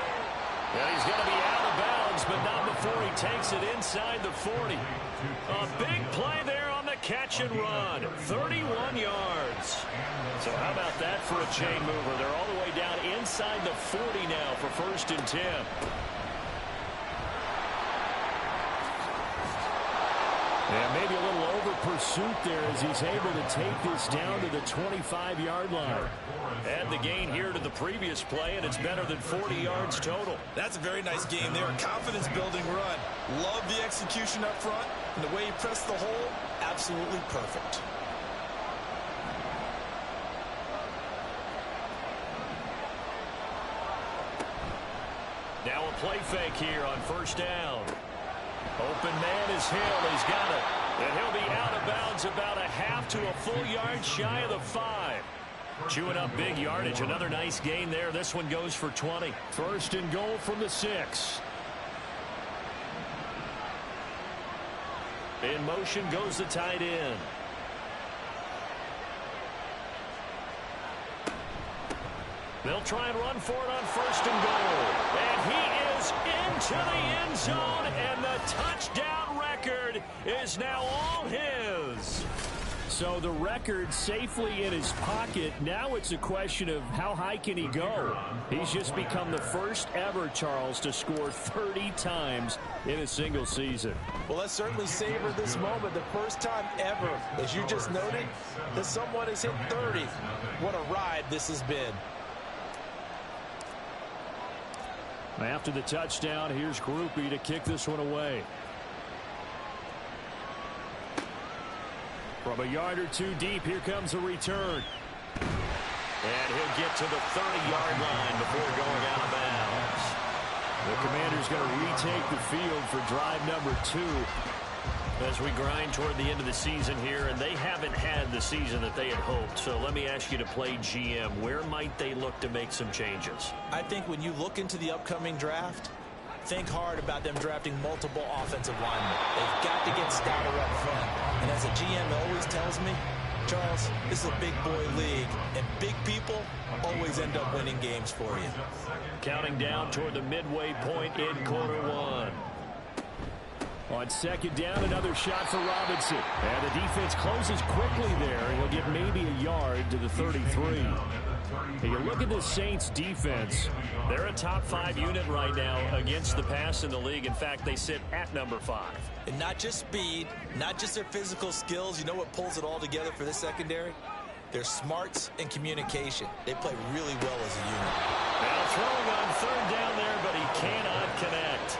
Well, he's going to be out of bounds, but not before he takes it inside the 40. A big play there on the catch and run. 31 yards. So how about that for a chain mover? They're all the way down inside the 40 now for 1st and 10. And maybe a little over pursuit there as he's able to take this down to the 25-yard line. Add the gain here to the previous play, and it's better than 40 yards total. That's a very nice game there. Confidence-building run. Love the execution up front, and the way he pressed the hole, absolutely perfect. play fake here on first down. Open man is Hill. He's got it. And he'll be out of bounds about a half to a full yard shy of the 5. Chewing up big yardage. Another nice gain there. This one goes for 20. First and goal from the 6. In motion goes the tight end. They'll try and run for it on first and goal. And he is into the end zone, and the touchdown record is now all his. So the record safely in his pocket. Now it's a question of how high can he go. He's just become the first ever, Charles, to score 30 times in a single season. Well, let's certainly savor this moment. The first time ever, as you just noted, that someone has hit 30. What a ride this has been. After the touchdown, here's Groupie to kick this one away. From a yard or two deep, here comes a return. And he'll get to the 30-yard line before going out of bounds. The Commanders going to retake the field for drive number 2. As we grind toward the end of the season here, and they haven't had the season that they had hoped. So let me ask you to play GM. Where might they look to make some changes? I think when you look into the upcoming draft, think hard about them drafting multiple offensive linemen. They've got to get stouter up front. And as a GM always tells me, Charles, this is a big boy league, and big people always end up winning games for you. Counting down toward the midway point in quarter 1. On second down, another shot for Robinson. And the defense closes quickly there. He'll get maybe a yard to the 33. And you look at the Saints defense. They're a top 5 unit right now against the pass in the league. In fact, they sit at number 5. And not just speed, not just their physical skills. You know what pulls it all together for this secondary? Their smarts and communication. They play really well as a unit. Now throwing on third down there, but he cannot connect.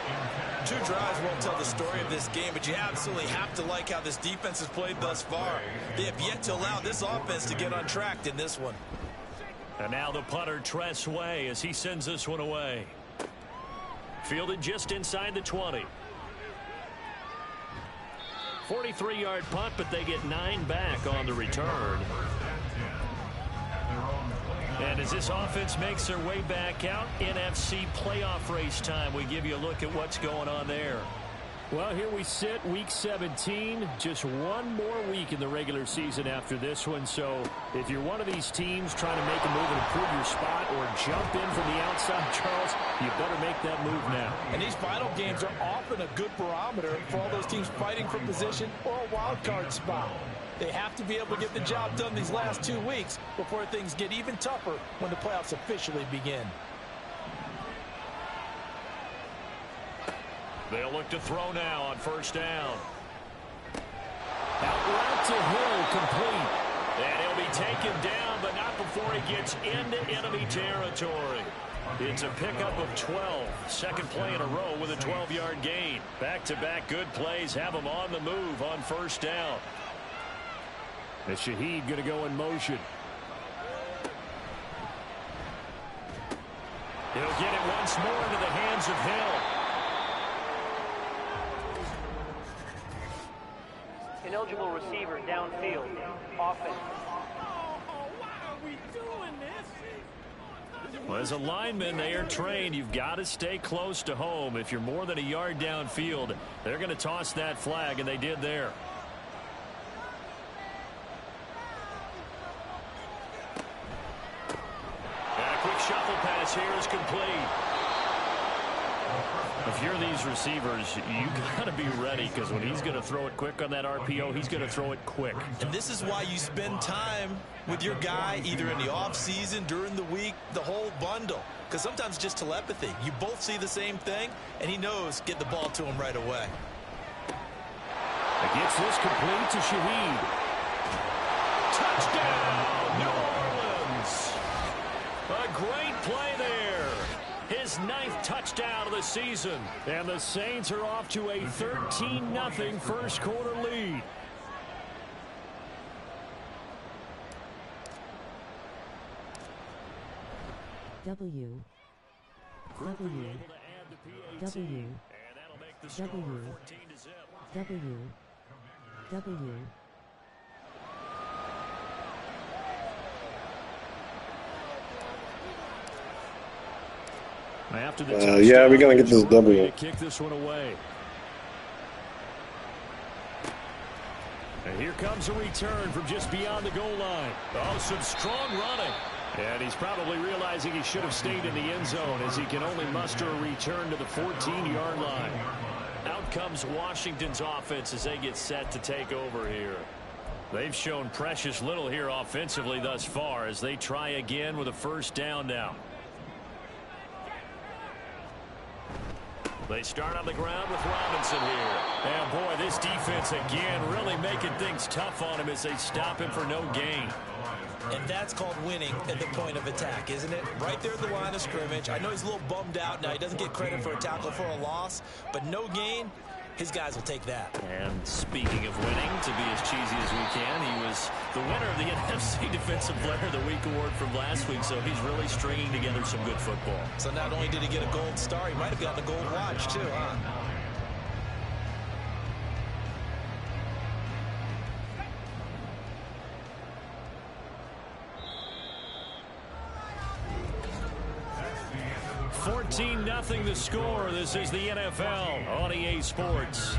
2 drives won't tell the story of this game, but you absolutely have to like how this defense has played thus far. They have yet to allow this offense to get untracked in this one. And now the punter, Tress Way, as he sends this one away. Fielded just inside the 20. 43-yard punt, but they get 9 back on the return. And as this offense makes their way back out, NFC playoff race time, we give you a look at what's going on there. Well, here we sit, week 17, just one more week in the regular season after this one. So if you're one of these teams trying to make a move and improve your spot or jump in from the outside, Charles, you better make that move now. And these final games are often a good barometer for all those teams fighting for position or a wild card spot. They have to be able to get the job done these last 2 weeks before things get even tougher when the playoffs officially begin. They'll look to throw now on first down. Out route to Hill, complete. And he'll be taken down, but not before he gets into enemy territory. It's a pickup of 12. Second play in a row with a 12-yard gain. Back-to-back good plays have him on the move on first down. And Shaheed going to go in motion. He'll get it once more into the hands of Hill. Ineligible receiver downfield. Offense. Well, as a lineman, they are trained. You've got to stay close to home. If you're more than a yard downfield, they're going to toss that flag, and they did there. And a quick shuffle pass here is complete. If you're these receivers, you got to be ready, because when he's going to throw it quick on that RPO, he's going to throw it quick. And this is why you spend time with your guy either in the offseason, during the week, the whole bundle. Because sometimes just telepathy. You both see the same thing, and he knows get the ball to him right away. It gets this complete to Shaheed. Touchdown, New Orleans. A great play there. His 9th touchdown of the season. And the Saints are off to a 13-0 first quarter lead. Group able to add the PAT. W. And that'll make the score W. 14-0. W. After the yeah, we're going to get this W. Kick this one away. And here comes a return from just beyond the goal line. Oh, some strong running. And he's probably realizing he should have stayed in the end zone as he can only muster a return to the 14-yard line. Out comes Washington's offense as they get set to take over here. They've shown precious little here offensively thus far as they try again with a first down now. They start on the ground with Robinson here. And boy, this defense again really making things tough on him as they stop him for no gain. And that's called winning at the point of attack, isn't it? Right there at the line of scrimmage. I know he's a little bummed out now. He doesn't get credit for a tackle for a loss, but no gain, his guys will take that. And speaking of winning, to be as cheesy as we can, he was the winner of the NFC Defensive Player of the Week award from last week, so he's really stringing together some good football. So not only did he get a gold star, he might have gotten a gold watch too, huh? Nothing the score. This is the NFL on EA Sports.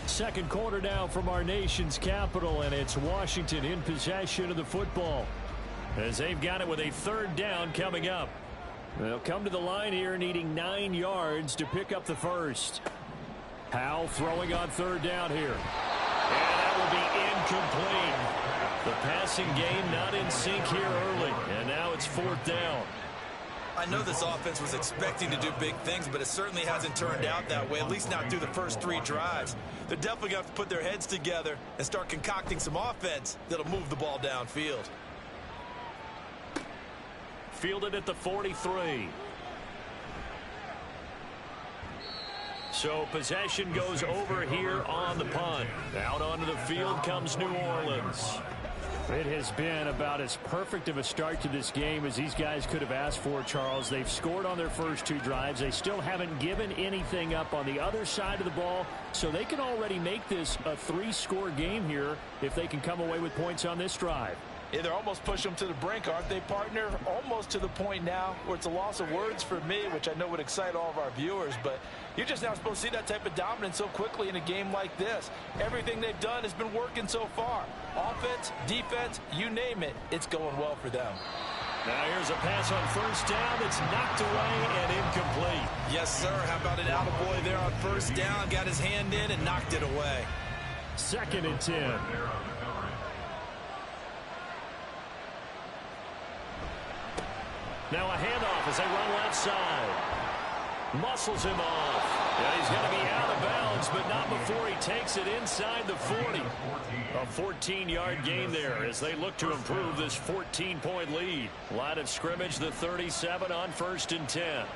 Second quarter now from our nation's capital, and it's Washington in possession of the football as they've got it with a third down coming up. They'll come to the line here needing 9 yards to pick up the first. Howell throwing on third down here. And that will be incomplete. The passing game not in sync here early, and now it's fourth down. I know this offense was expecting to do big things, but it certainly hasn't turned out that way, at least not through the first 3 drives. They're definitely going to have to put their heads together and start concocting some offense that'll move the ball downfield. Fielded at the 43. So possession goes over here on the punt. Out onto the field comes New Orleans. It has been about as perfect of a start to this game as these guys could have asked for, Charles. They've scored on their first 2 drives. They still haven't given anything up on the other side of the ball, so they can already make this a 3-score game here if they can come away with points on this drive. Yeah, they're almost pushing them to the brink, aren't they, partner? Almost to the point now where it's a loss of words for me, which I know would excite all of our viewers, but you're just not supposed to see that type of dominance so quickly in a game like this. Everything they've done has been working so far. Offense, defense, you name it, it's going well for them. Now here's a pass on first down. It's knocked away and incomplete. Yes, sir. How about an attaboy there on first down? Got his hand in and knocked it away. 2nd and 10. Now a handoff as they run left side. Muscles him off. And he's going to be out of bounds, but not before he takes it inside the 40. A 14-yard gain there as they look to improve this 14-point lead. Line of scrimmage, the 37 on 1st and 10.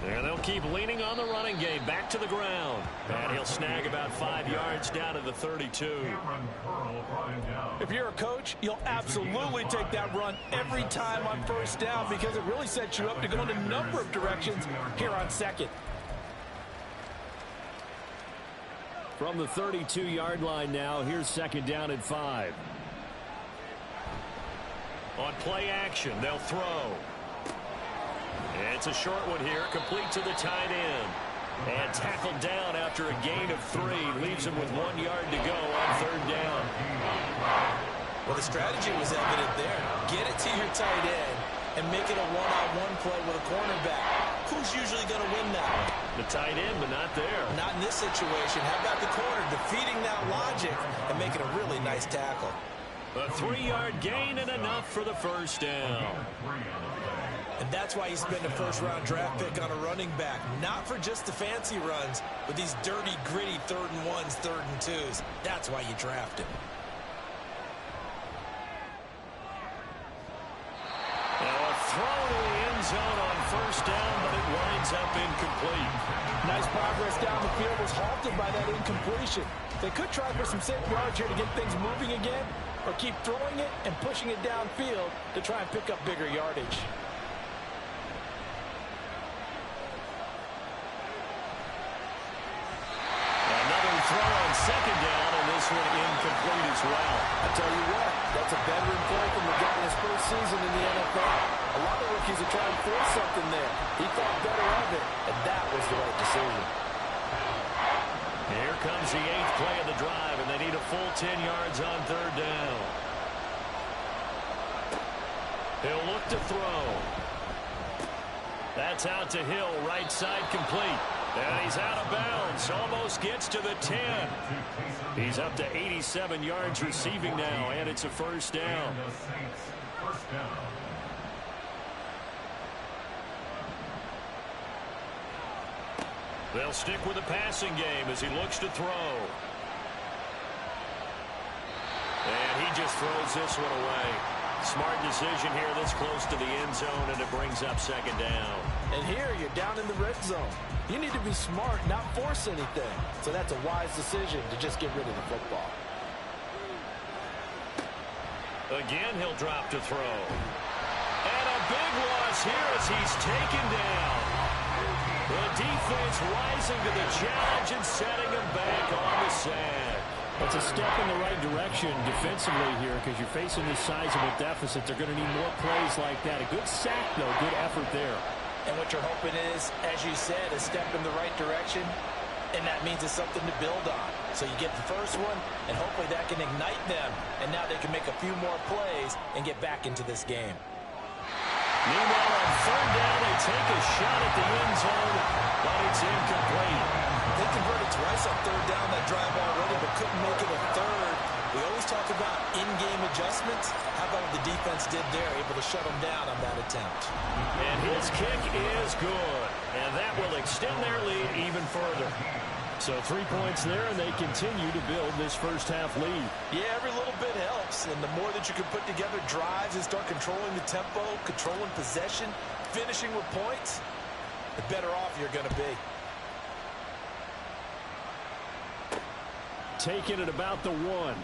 And they'll keep leaning on the running game. Back to the ground. And he'll snag about 5 yards down to the 32. If you're a coach, you'll absolutely take that run every time on first down because it really sets you up to go in a number of directions here on 2nd. From the 32-yard line now, here's 2nd down and 5. On play action, they'll throw. It's a short one here, complete to the tight end. And tackled down after a gain of 3. Leaves him with 1 yard to go on 3rd down. Well, the strategy was evident there. Get it to your tight end and make it a one-on-one play with a cornerback. Who's usually going to win that? The tight end, but not there. Not in this situation. How about the corner defeating that logic and making a really nice tackle? A 3-yard gain and enough for the first down. And that's why you spend a first-round draft pick on a running back. Not for just the fancy runs, but these dirty, gritty 3rd and 1s, 3rd and 2s. That's why you draft him. Now a throw to the end zone on first down, but it winds up incomplete. Nice progress down the field was halted by that incompletion. They could try for some safe yards here to get things moving again, or keep throwing it and pushing it downfield to try and pick up bigger yardage. Another throw on second down, and this one incomplete as well. I tell you what, that's a veteran play from the guy in his first season in the NFL. A lot of rookies are trying to force something there. He thought better of it, and that was the right decision. Here comes the 8th play of the drive, and they need a full 10 yards on third down. He'll look to throw. That's out to Hill, right side complete. And he's out of bounds, almost gets to the 10. He's up to 87 yards receiving now, and it's a first down. They'll stick with the passing game as he looks to throw. And he just throws this one away. Smart decision here this close to the end zone, and it brings up second down. And here you're down in the red zone. You need to be smart, not force anything. So that's a wise decision to just get rid of the football. Again, he'll drop to throw. And a big loss here as he's taken down. The defense rising to the challenge and setting him back on the sack. That's a step in the right direction defensively here because you're facing this sizable deficit. They're going to need more plays like that. A good sack, though. Good effort there. And what you're hoping is, as you said, a step in the right direction, and that means it's something to build on. So you get the first one, and hopefully that can ignite them, and now they can make a few more plays and get back into this game. Meanwhile, on third down, they take a shot at the end zone, but it's incomplete. They converted twice on third down that drive already, but couldn't make it a third. We always talk about in-game adjustments. How about what the defense did there, able to shut them down on that attempt. And his kick is good, and that will extend their lead even further. So 3 points there, and they continue to build this first-half lead. Yeah, every little bit helps, and the more that you can put together drives and start controlling the tempo, controlling possession, finishing with points, the better off you're going to be. Taking it about the 1.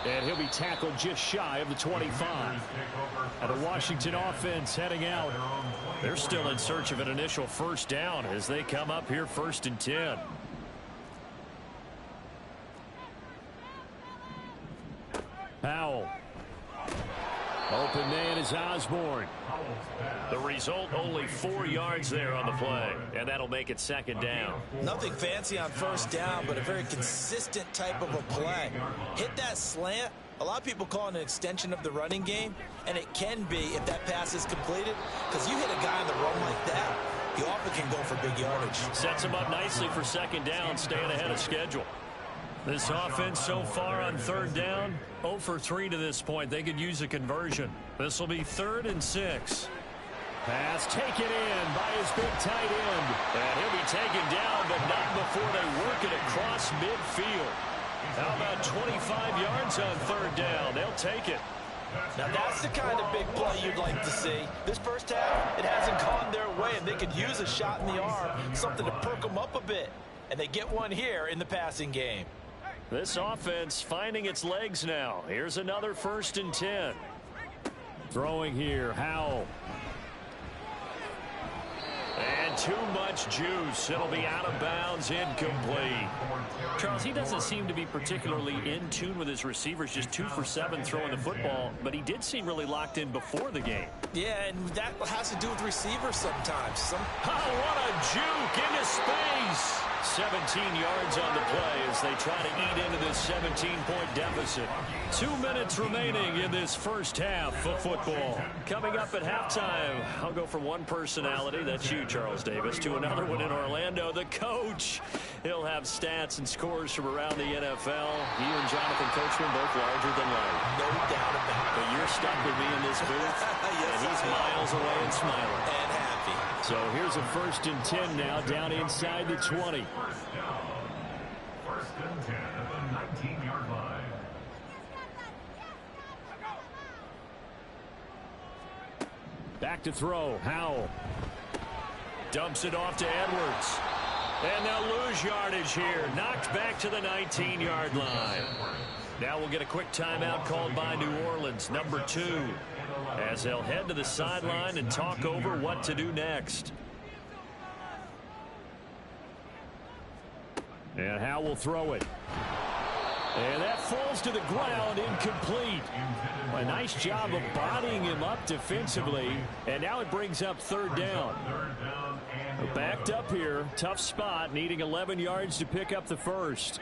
And he'll be tackled just shy of the 25. And the Washington offense heading out. They're still in search of an initial first down as they come up here 1st and 10. Powell. Open man is Osborne. The result, only 4 yards there on the play, and that'll make it second down. Nothing fancy on first down, but a very consistent type of a play. Hit that slant. A lot of people call it an extension of the running game, and it can be if that pass is completed, because you hit a guy on the run like that, he often can go for big yardage. Sets him up nicely for second down, staying ahead of schedule. This offense so far on third down, 0 for 3 to this point. They could use a conversion. This will be 3rd and 6. Pass taken in by his big tight end. And he'll be taken down, but not before they work it across midfield. How about 25 yards on third down? They'll take it. Now that's the kind of big play you'd like to see. This first half, it hasn't gone their way, and they could use a shot in the arm, something to perk them up a bit. And they get one here in the passing game. This offense finding its legs now. Here's another 1st and 10. Throwing here, Howell. And too much juice. It'll be out of bounds, incomplete. Charles, he doesn't seem to be particularly in tune with his receivers, just 2 for 7 throwing the football, but he did seem really locked in before the game. Yeah, and that has to do with receivers sometimes. Oh, what a juke into space. 17 yards on the play as they try to eat into this 17-point deficit. 2 minutes remaining in this first half of football. Coming up at halftime, I'll go from one personality, that's you, Charles Davis, to another one in Orlando, the coach. He'll have stats and scores from around the NFL. You and Jonathan Coachman both larger than life. No doubt about it. But you're stuck with me in this booth, yes, and he's miles away and smiling. And happy. So here's a 1st and 10 now, down inside the 20. 1st and 10 at the 19-yard line. Back to throw. Howell. Dumps it off to Edwards. And they'll lose yardage here. Knocked back to the 19-yard line. Now we'll get a quick timeout called by New Orleans, number 2, as they'll head to the sideline and talk over what to do next. And Howell will throw it. And that falls to the ground, incomplete. A nice job of bodying him up defensively. And now it brings up third down. Backed up here, tough spot, needing 11 yards to pick up the first.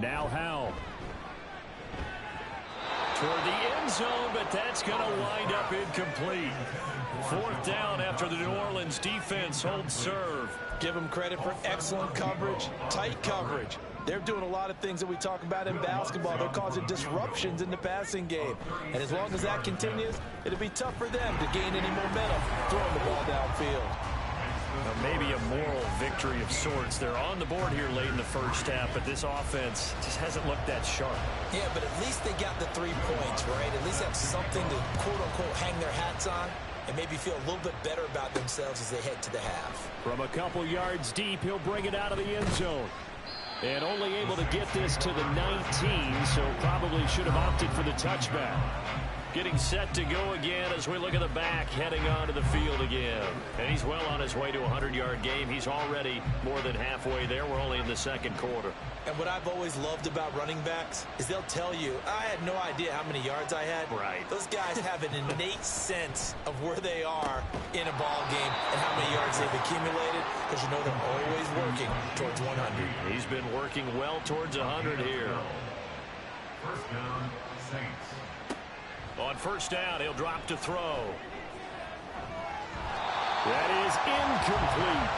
Now Howell. Toward the end zone, but that's going to wind up incomplete. Fourth down after the New Orleans defense holds serve. Give them credit for excellent coverage, tight coverage. They're doing a lot of things that we talk about in basketball. They're causing disruptions in the passing game. And as long as that continues, it'll be tough for them to gain any momentum throwing the ball downfield. Maybe a moral victory of sorts. They're on the board here late in the first half, but this offense just hasn't looked that sharp. Yeah, but at least they got the 3 points, right? At least have something to, quote-unquote, hang their hats on and maybe feel a little bit better about themselves as they head to the half. From a couple yards deep, he'll bring it out of the end zone. And only able to get this to the 19, so probably should have opted for the touchback. Getting set to go again as we look at the back, heading onto the field again. And he's well on his way to a 100-yard game. He's already more than halfway there. We're only in the second quarter. And what I've always loved about running backs is they'll tell you, I had no idea how many yards I had. Right. Those guys have an innate sense of where they are in a ball game and how many yards they've accumulated, because you know they're always working towards 100. He's been working well towards 100 here. First down, Saints. On first down, he'll drop to throw. That is incomplete.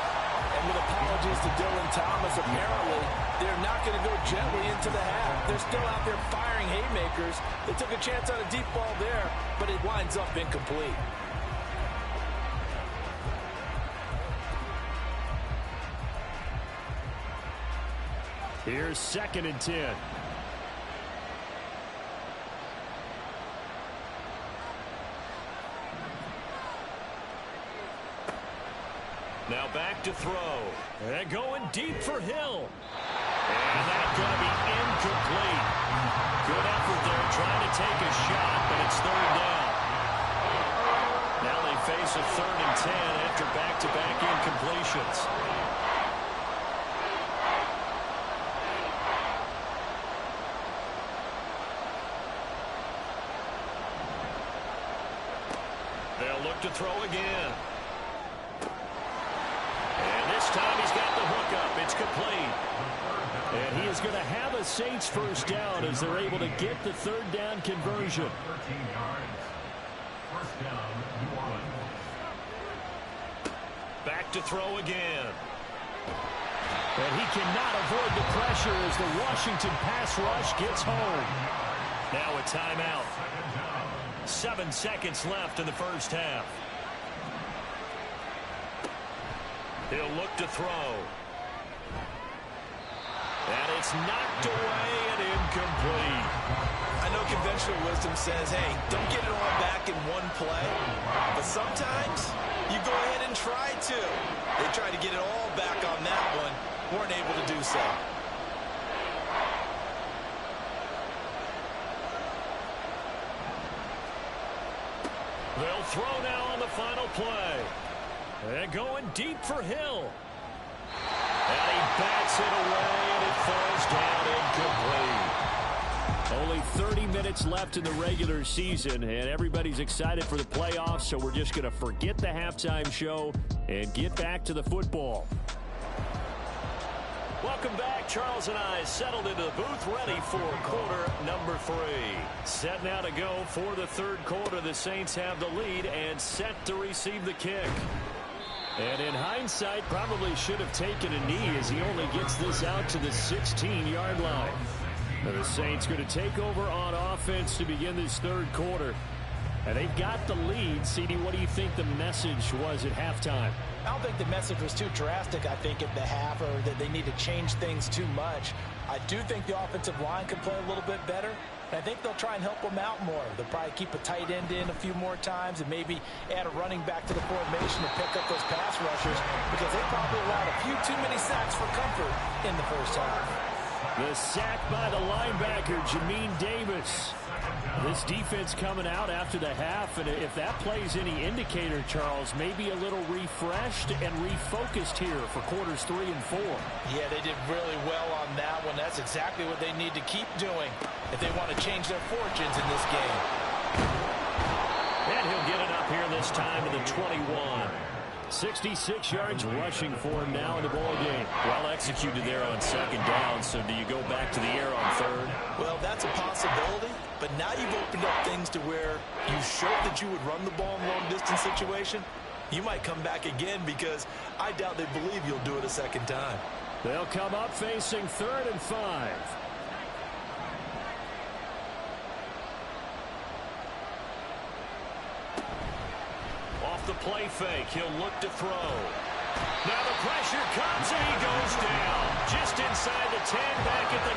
And with apologies to Dylan Thomas, apparently they're not going to go gently into the half. They're still out there firing haymakers. They took a chance on a deep ball there, but it winds up incomplete. Here's 2nd and 10. Now back to throw. And going deep for Hill. And that's going to be incomplete. Good effort there trying to take a shot, but it's third down. Now they face a 3rd and 10 after back-to-back incompletions. They'll look to throw again. This time he's got the hook up. It's complete. And he is going to have a Saints first down as they're able to get the 3rd down conversion. 13 yards. First down, New Orleans. Back to throw again. And he cannot avoid the pressure as the Washington pass rush gets home. Now a timeout. 7 seconds left in the first half. He'll look to throw. And it's knocked away and incomplete. I know conventional wisdom says, hey, don't get it all back in one play. But sometimes you go ahead and try to. They tried to get it all back on that one. Weren't able to do so. They'll throw now on the final play. And going deep for Hill. And he bats it away, and it falls down incomplete. Only 30 minutes left in the regular season, and everybody's excited for the playoffs, so we're just going to forget the halftime show and get back to the football. Welcome back. Charles and I settled into the booth, ready for quarter number 3. Set now to go for the 3rd quarter. The Saints have the lead and set to receive the kick. And in hindsight, probably should have taken a knee as he only gets this out to the 16-yard line. Now the Saints going to take over on offense to begin this 3rd quarter. And they've got the lead. CD, what do you think the message was at halftime? I don't think the message was too drastic, I think, at the half, or that they need to change things too much. I do think the offensive line can play a little bit better. And I think they'll try and help him out more. They'll probably keep a tight end in a few more times and maybe add a running back to the formation to pick up those pass rushers because they probably allowed a few too many sacks for comfort in the first half. The sack by the linebacker, Jamin Davis. This defense coming out after the half, and if that plays any indicator, Charles, maybe a little refreshed and refocused here for quarters 3 and 4. Yeah, they did really well on that one. That's exactly what they need to keep doing if they want to change their fortunes in this game. And he'll get it up here this time to the 21. 66 yards rushing for him now in the ball game. Well executed there on second down, so do you go back to the air on third? Well, that's a possibility, but now you've opened up things to where you showed that you would run the ball in long-distance situation. You might come back again because I doubt they believe you'll do it a second time. They'll come up facing 3rd and 5. The play fake. He'll look to throw. Now the pressure comes and he goes down. Just inside the 10, back at the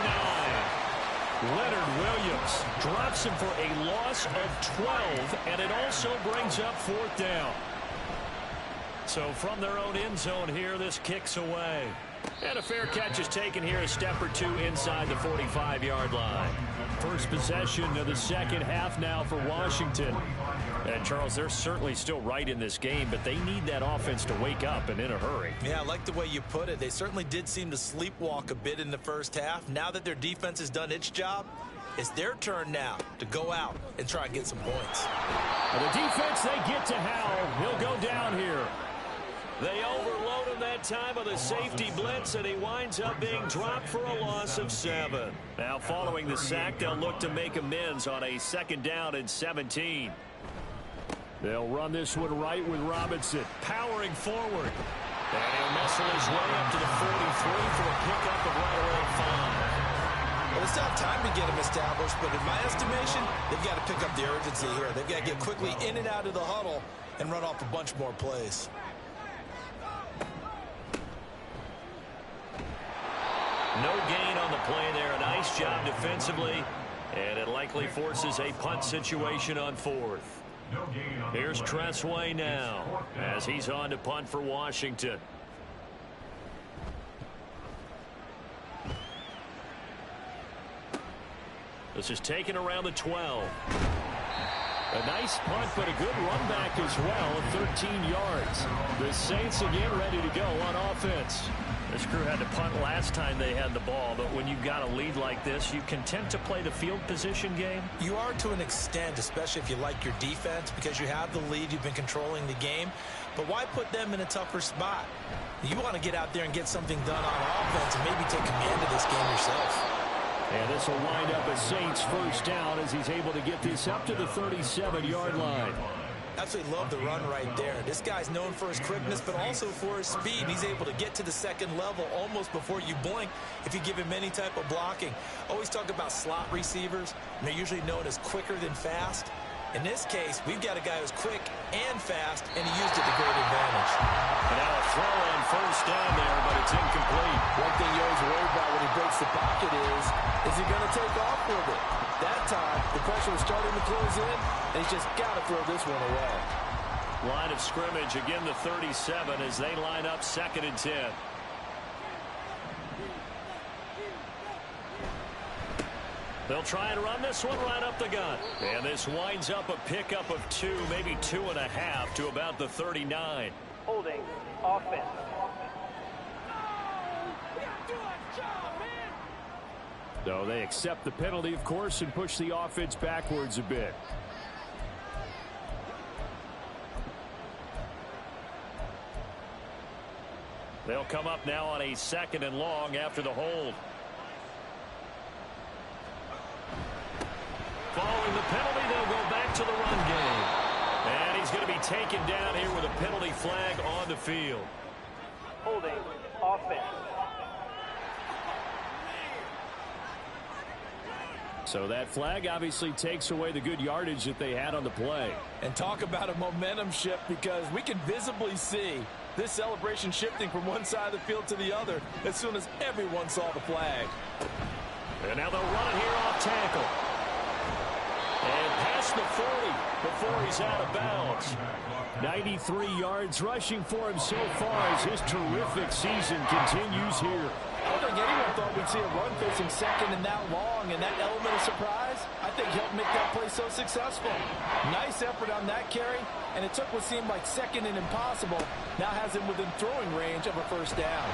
9. Leonard Williams drops him for a loss of 12, and it also brings up 4th down. So from their own end zone here, this kicks away. And a fair catch is taken here a step or two inside the 45-yard line. First possession of the second half now for Washington. And, Charles, they're certainly still right in this game, but they need that offense to wake up and in a hurry. Yeah, I like the way you put it. They certainly did seem to sleepwalk a bit in the first half. Now that their defense has done its job, it's their turn now to go out and try and get some points. And the defense, they get to Howell. He'll go down here. They overload him that time with a safety blitz, and he winds up being dropped for a loss of 7. Now, following the sack, they'll look to make amends on a 2nd down and 17. They'll run this one right with Robinson, powering forward. And he'll muscle his way up to the 43 for a pickup of right around 5. Well, it's not time to get him established, but in my estimation, they've got to pick up the urgency here. They've got to get quickly in and out of the huddle and run off a bunch more plays. No gain on the play there. A nice job defensively, and it likely forces a punt situation on 4th. Here's Tressway now as he's on to punt for Washington. This is taken around the 12. A nice punt, but a good run back as well at 13 yards. The Saints again ready to go on offense. This crew had to punt last time they had the ball, but when you've got a lead like this, you content to play the field position game? You are to an extent, especially if you like your defense, because you have the lead, you've been controlling the game. But why put them in a tougher spot? You want to get out there and get something done on offense and maybe take command of this game yourself. And this will wind up a Saints 1st down as he's able to get this up to the 37-yard line. Absolutely love the run right there. This guy's known for his quickness, but also for his speed. He's able to get to the 2nd level almost before you blink if you give him any type of blocking. Always talk about slot receivers, and they're usually known as quicker than fast. In this case, we've got a guy who's quick and fast, and he used it to great advantage. And now a throw on 1st down there, but it's incomplete. One thing you always worry about when he breaks the pocket is he going to take off with it? That time, the pressure was starting to close in, and he's just got to throw this one away. Line of scrimmage, again the 37 as they line up 2nd and 10. They'll try and run this one right up the gut. And this winds up a pickup of 2, maybe 2.5 to about the 39. Holding, offense. So they accept the penalty, of course, and push the offense backwards a bit. They'll come up now on a 2nd and long after the hold. Following the penalty, they'll go back to the run game. And he's going to be taken down here with a penalty flag on the field. Holding, offense. So that flag obviously takes away the good yardage that they had on the play. And talk about a momentum shift, because we can visibly see this celebration shifting from one side of the field to the other as soon as everyone saw the flag. And now they'll run it here off tackle. And past the 40 before he's out of bounds. 93 yards rushing for him so far as his terrific season continues here. I don't think anyone thought we'd see a run facing second and that long, and that element of surprise, I think, helped make that play so successful. Nice effort on that carry, and it took what seemed like second and impossible, now has him within throwing range of a first down.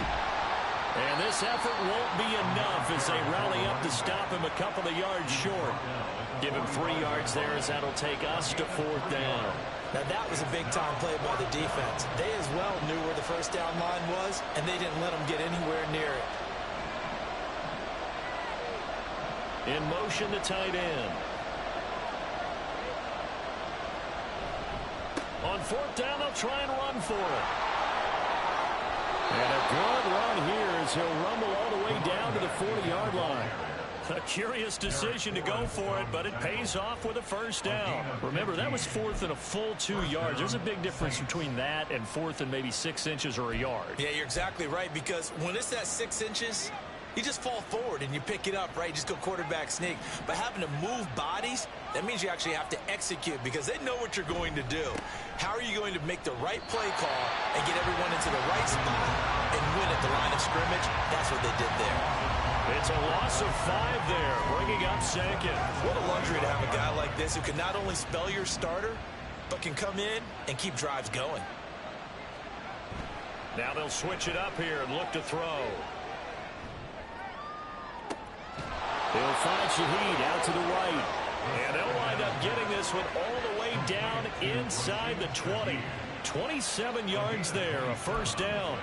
And this effort won't be enough as they rally up to stop him a couple of yards short. Give him 3 yards there as that'll take us to 4th down. Now that was a big-time play by the defense. They as well knew where the first down line was, and they didn't let them get anywhere near it. In motion, the tight end. On 4th down, they'll try and run for it. And a good run here as he'll rumble all the way down to the 40-yard line. A curious decision to go for it, but it pays off with a first down. Remember, that was 4th and a full 2 yards. There's a big difference between that and 4th and maybe 6 inches or a yard. Yeah, you're exactly right, because when it's that 6 inches, you just fall forward and you pick it up, right? You just go quarterback sneak. But having to move bodies, that means you actually have to execute because they know what you're going to do. How are you going to make the right play call and get everyone into the right spot and win at the line of scrimmage? That's what they did there. It's a loss of 5 there, bringing up 2nd. What a luxury to have a guy like this who can not only spell your starter, but can come in and keep drives going. Now they'll switch it up here and look to throw. They'll find Shaheed out to the right. And they'll wind up getting this one all the way down inside the 20. 27 yards there, a first down.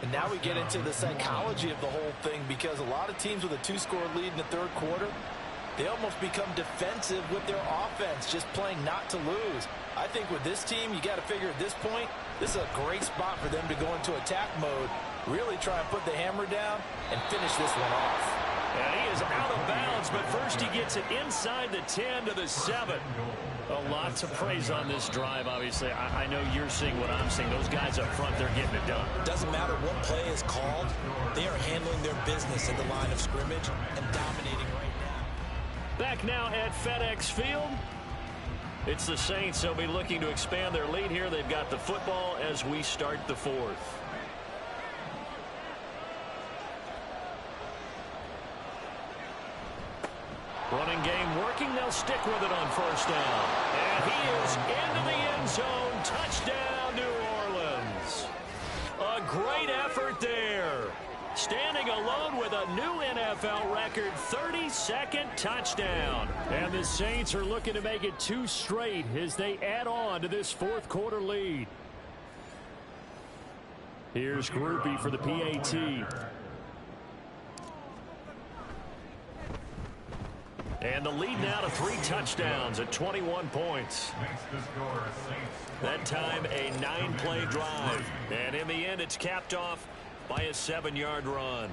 And now we get into the psychology of the whole thing, because a lot of teams with a 2-score lead in the 3rd quarter, they almost become defensive with their offense, just playing not to lose. I think with this team, you got to figure at this point, this is a great spot for them to go into attack mode, really try and put the hammer down and finish this one off. And he is out of bounds, but first he gets it inside the 10 to the 7. A lot to praise on this drive, obviously. I know you're seeing what I'm seeing. Those guys up front, they're getting it done. Doesn't matter what play is called. They are handling their business at the line of scrimmage and dominating right now. Back now at FedEx Field. It's the Saints. They'll be looking to expand their lead here. They've got the football as we start the 4th. Running game working. They'll stick with it on first down. And he is into the end zone. Touchdown, New Orleans. A great effort there. Standing alone with a new NFL record 32nd touchdown. And the Saints are looking to make it 2 straight as they add on to this 4th quarter lead. Here's Groupie for the PAT. And the lead now to 3 touchdowns at 21 points. That time a 9-play drive. And in the end, it's capped off by a 7-yard run.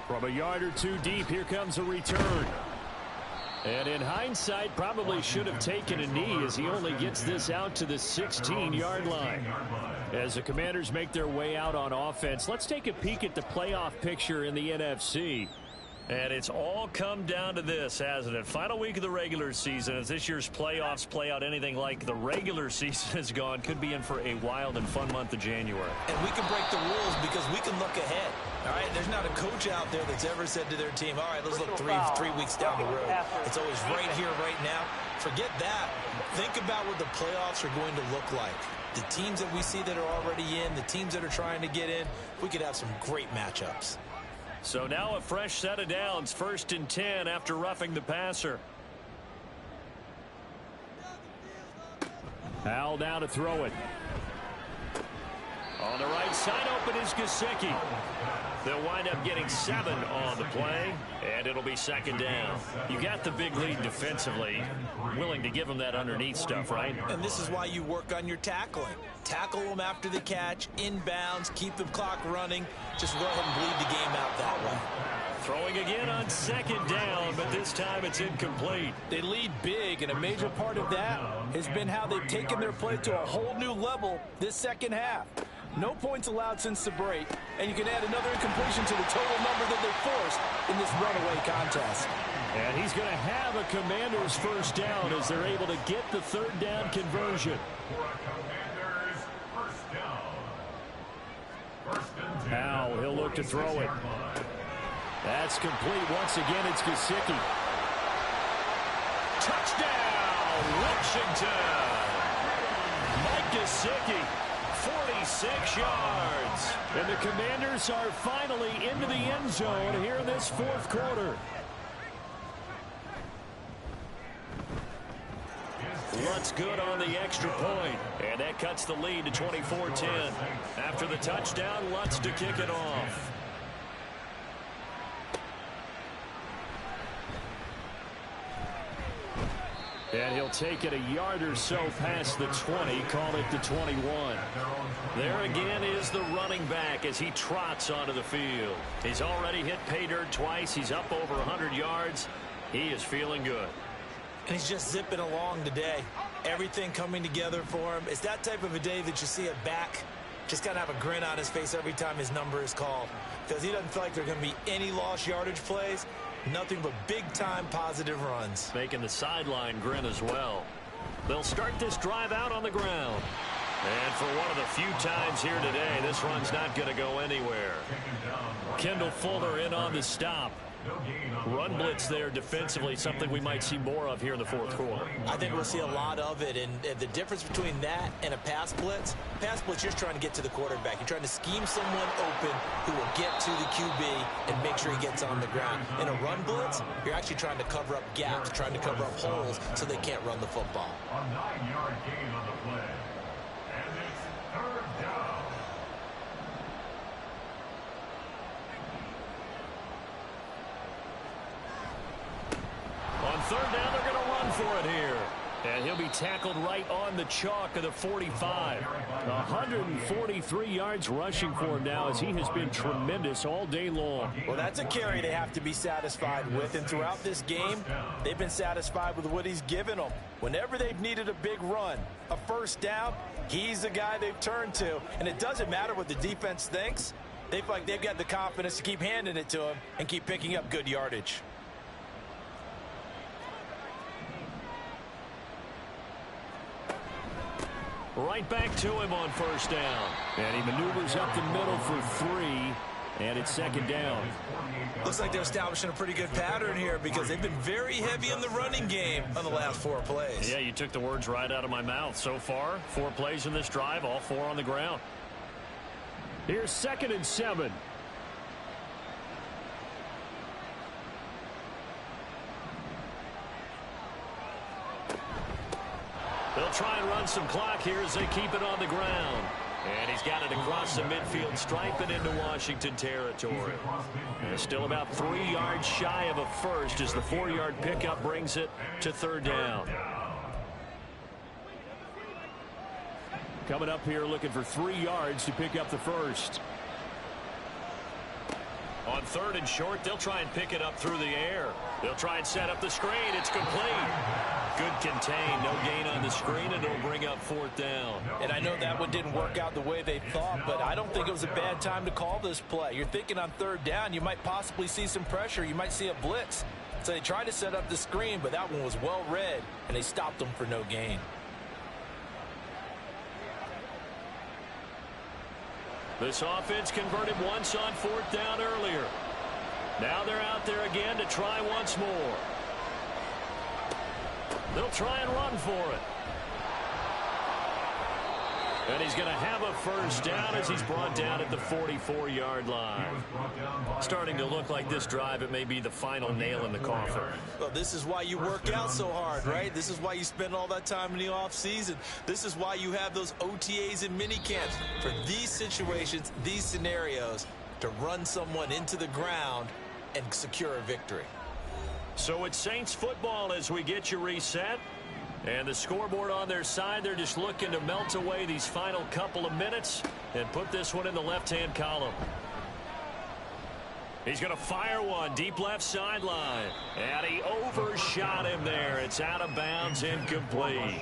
From a yard or 2 deep, here comes a return. And in hindsight, probably should have taken a knee as he only gets this out to the 16-yard line. As the Commanders make their way out on offense, let's take a peek at the playoff picture in the NFC. And it's all come down to this, hasn't it? Final week of the regular season. As this year's playoffs play out anything like the regular season has gone, could be in for a wild and fun month of January. And we can break the rules because we can look ahead. All right, there's not a coach out there that's ever said to their team, all right, let's look three weeks down the road. It's always right here, right now. Forget that. Think about what the playoffs are going to look like. The teams that we see that are already in, the teams that are trying to get in, we could have some great matchups. So now a fresh set of downs, 1st and 10 after roughing the passer. Al now to throw it. On the right side open is Gesicki. They'll wind up getting 7 on the play, and it'll be 2nd down. You got the big lead defensively, willing to give them that underneath stuff, right? And this is why you work on your tackling. Tackle them after the catch, inbounds, keep the clock running. Just go ahead and bleed the game out that way. Throwing again on 2nd down, but this time it's incomplete. They lead big, and a major part of that has been how they've taken their play to a whole new level this second half. No points allowed since the break, and you can add another incompletion to the total number that they forced in this runaway contest. And he's going to have a Commanders first down as they're able to get the third down conversion. Now he'll look to throw it. That's complete. Once again, it's Gesicki. Touchdown, Washington. Mike Gesicki, 46 yards. And the Commanders are finally into the end zone here in this fourth quarter. Lutz good on the extra point, and that cuts the lead to 24-10. After the touchdown, Lutz to kick it off. And he'll take it a yard or so past the 20, call it the 21. There again is the running back as he trots onto the field. He's already hit pay dirt twice. He's up over 100 yards. He is feeling good. And he's just zipping along today. Everything coming together for him. It's that type of a day that you see a back just got to have a grin on his face every time his number is called. Because he doesn't feel like there are going to be any lost yardage plays. Nothing but big-time positive runs. Making the sideline grin as well. They'll start this drive out on the ground. And for one of the few times here today, this run's not going to go anywhere. Kendall Fuller in on the stop. Run blitz there defensively, something we might see more of here in the fourth quarter. I think we'll see a lot of it, and the difference between that and a pass blitz, you're just trying to get to the quarterback. You're trying to scheme someone open who will get to the QB and make sure he gets on the ground. In a run blitz, you're actually trying to cover up gaps, trying to cover up holes so they can't run the football. A 9-yard gain on the play. And it's third down. On third down, they're going to run for it here. And he'll be tackled right on the chalk of the 45. 143 yards rushing for him now as he has been tremendous all day long. Well, that's a carry they have to be satisfied with. And throughout this game, they've been satisfied with what he's given them. Whenever they've needed a big run, a first down, he's the guy they've turned to. And it doesn't matter what the defense thinks. They feel like they've got the confidence to keep handing it to him and keep picking up good yardage. Right back to him on first down. And he maneuvers up the middle for 3. And it's second down. Looks like they're establishing a pretty good pattern here because they've been very heavy in the running game on the last 4 plays. Yeah, you took the words right out of my mouth. So far, 4 plays in this drive, all 4 on the ground. Here's 2nd and 7. They'll try and run some clock here as they keep it on the ground. And he's got it across the midfield stripe and into Washington territory. And still about 3 yards shy of a first as the 4-yard pickup brings it to third down. Coming up here looking for 3 yards to pick up the first. On third and short, they'll try and pick it up through the air. They'll try and set up the screen. It's complete. Good contain. No gain on the screen, and it'll bring up fourth down. And I know that one didn't work out the way they thought, but I don't think it was a bad time to call this play. You're thinking on third down, you might possibly see some pressure. You might see a blitz. So they tried to set up the screen, but that one was well read, and they stopped them for no gain. This offense converted once on fourth down earlier. Now they're out there again to try once more. They'll try and run for it. And he's going to have a first down as he's brought down at the 44-yard line. Starting to look like this drive, it may be the final nail in the coffin. Well, this is why you work out so hard, right? This is why you spend all that time in the offseason. This is why you have those OTAs and mini camps for these situations, these scenarios, to run someone into the ground and secure a victory. So it's Saints football as we get you reset. And the scoreboard on their side, they're just looking to melt away these final couple of minutes and put this one in the left-hand column. He's going to fire one deep left sideline. And he overshot him there. It's out of bounds, incomplete.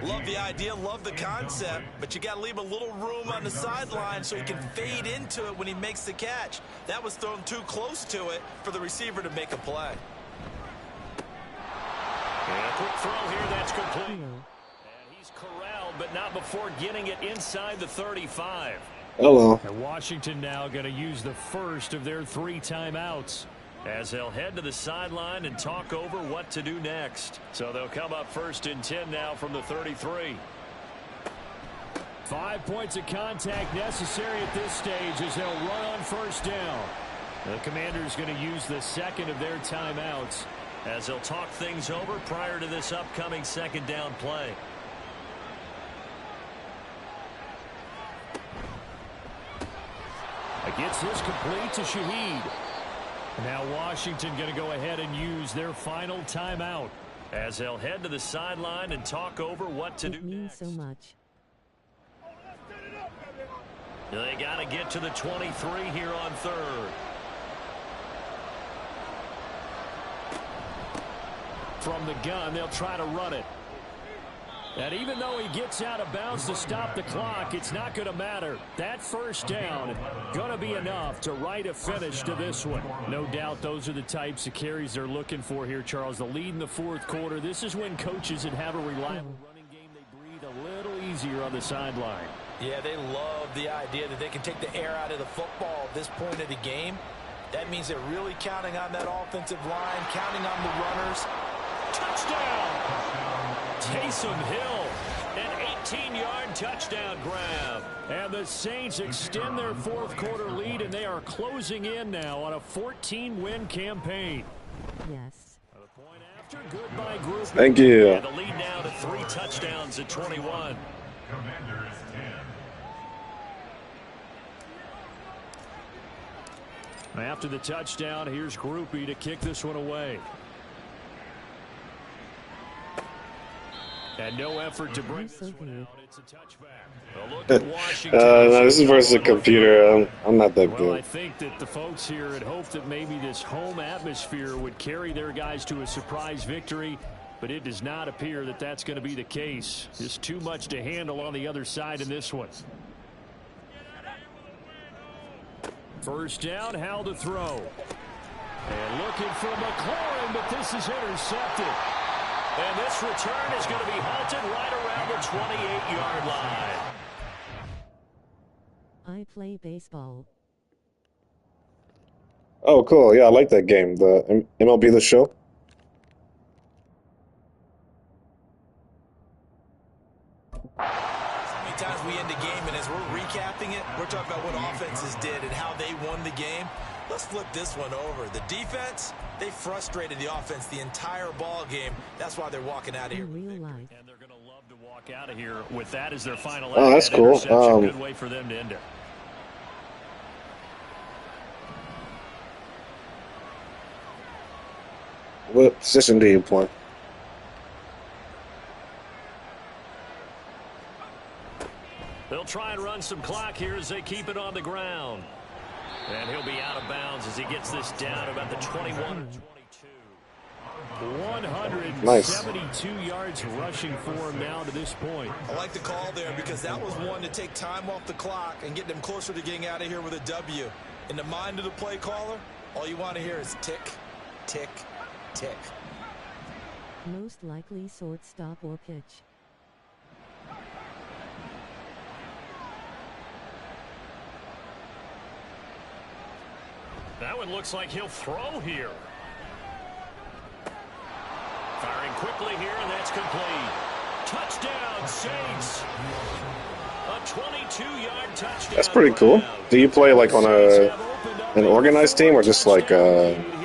Love the idea, love the concept, but you got to leave a little room on the sideline so he can fade into it when he makes the catch. That was thrown too close to it for the receiver to make a play. And a quick throw here, that's complete. And he's corralled, but not before getting it inside the 35. Hello. And Washington now going to use the first of their 3 timeouts as they'll head to the sideline and talk over what to do next. So they'll come up 1st and 10 now from the 33. 5 points of contact necessary at this stage as they'll run on 1st down. The Commanders going to use the second of their timeouts as they'll talk things over prior to this upcoming 2nd down play. Gets this complete to Shaheed. Now Washington going to go ahead and use their final timeout as they'll head to the sideline and talk over what to do next. So much. They got to get to the 23 here on 3rd. From the gun, they'll try to run it. And even though he gets out of bounds to stop the clock, it's not going to matter. That 1st down going to be enough to write a finish to this one. No doubt those are the types of carries they're looking for here, Charles. The lead in the 4th quarter. This is when coaches that have a reliable running game, they breathe a little easier on the sideline. Yeah, they love the idea that they can take the air out of the football at this point of the game. That means they're really counting on that offensive line, counting on the runners. Touchdown! Taysom Hill, an 18-yard touchdown grab. And the Saints extend their 4th quarter lead, and they are closing in now on a 14-win campaign. Yes. The point after, goodbye group. Thank you. And the lead now to 3 touchdowns at 21. Commanders 10. After the touchdown, here's Groupie to kick this one away. And no effort to bring this one out. It's a touchback. Look at Washington. No, this is versus a computer. I'm not that Well, I good. think that the folks here had hoped that maybe this home atmosphere would carry their guys to a surprise victory, but it does not appear that that's going to be the case. Just too much to handle on the other side in this one. 1st down, Howell to throw. And looking for McLaurin, but this is intercepted. And this return is going to be halted right around the 28-yard line. I play baseball. Oh, cool. Yeah, I like that game. The MLB The Show. How many times we end the game, and as we're recapping it, we're talking about what offenses did and how they won the game. Let's flip this one over. The defense, they frustrated the offense the entire ball game. That's why they're walking out of here. In real life. And they're going to love to walk out of here with that as their final. Oh, that's cool. Good way for them to end it. What position do you play? They'll try and run some clock here as they keep it on the ground. And he'll be out of bounds as he gets this down about the 21 or 22. 172 yards rushing for him now to this point. I like the call there because that was one to take time off the clock and get them closer to getting out of here with a W. In the mind of the play caller, all you want to hear is tick, tick, tick. Most likely shortstop or pitch. That one looks like he'll throw here. Firing quickly here, and that's complete. Touchdown, Saints. A 22-yard touchdown. That's pretty cool. Do you play like on an organized team or just like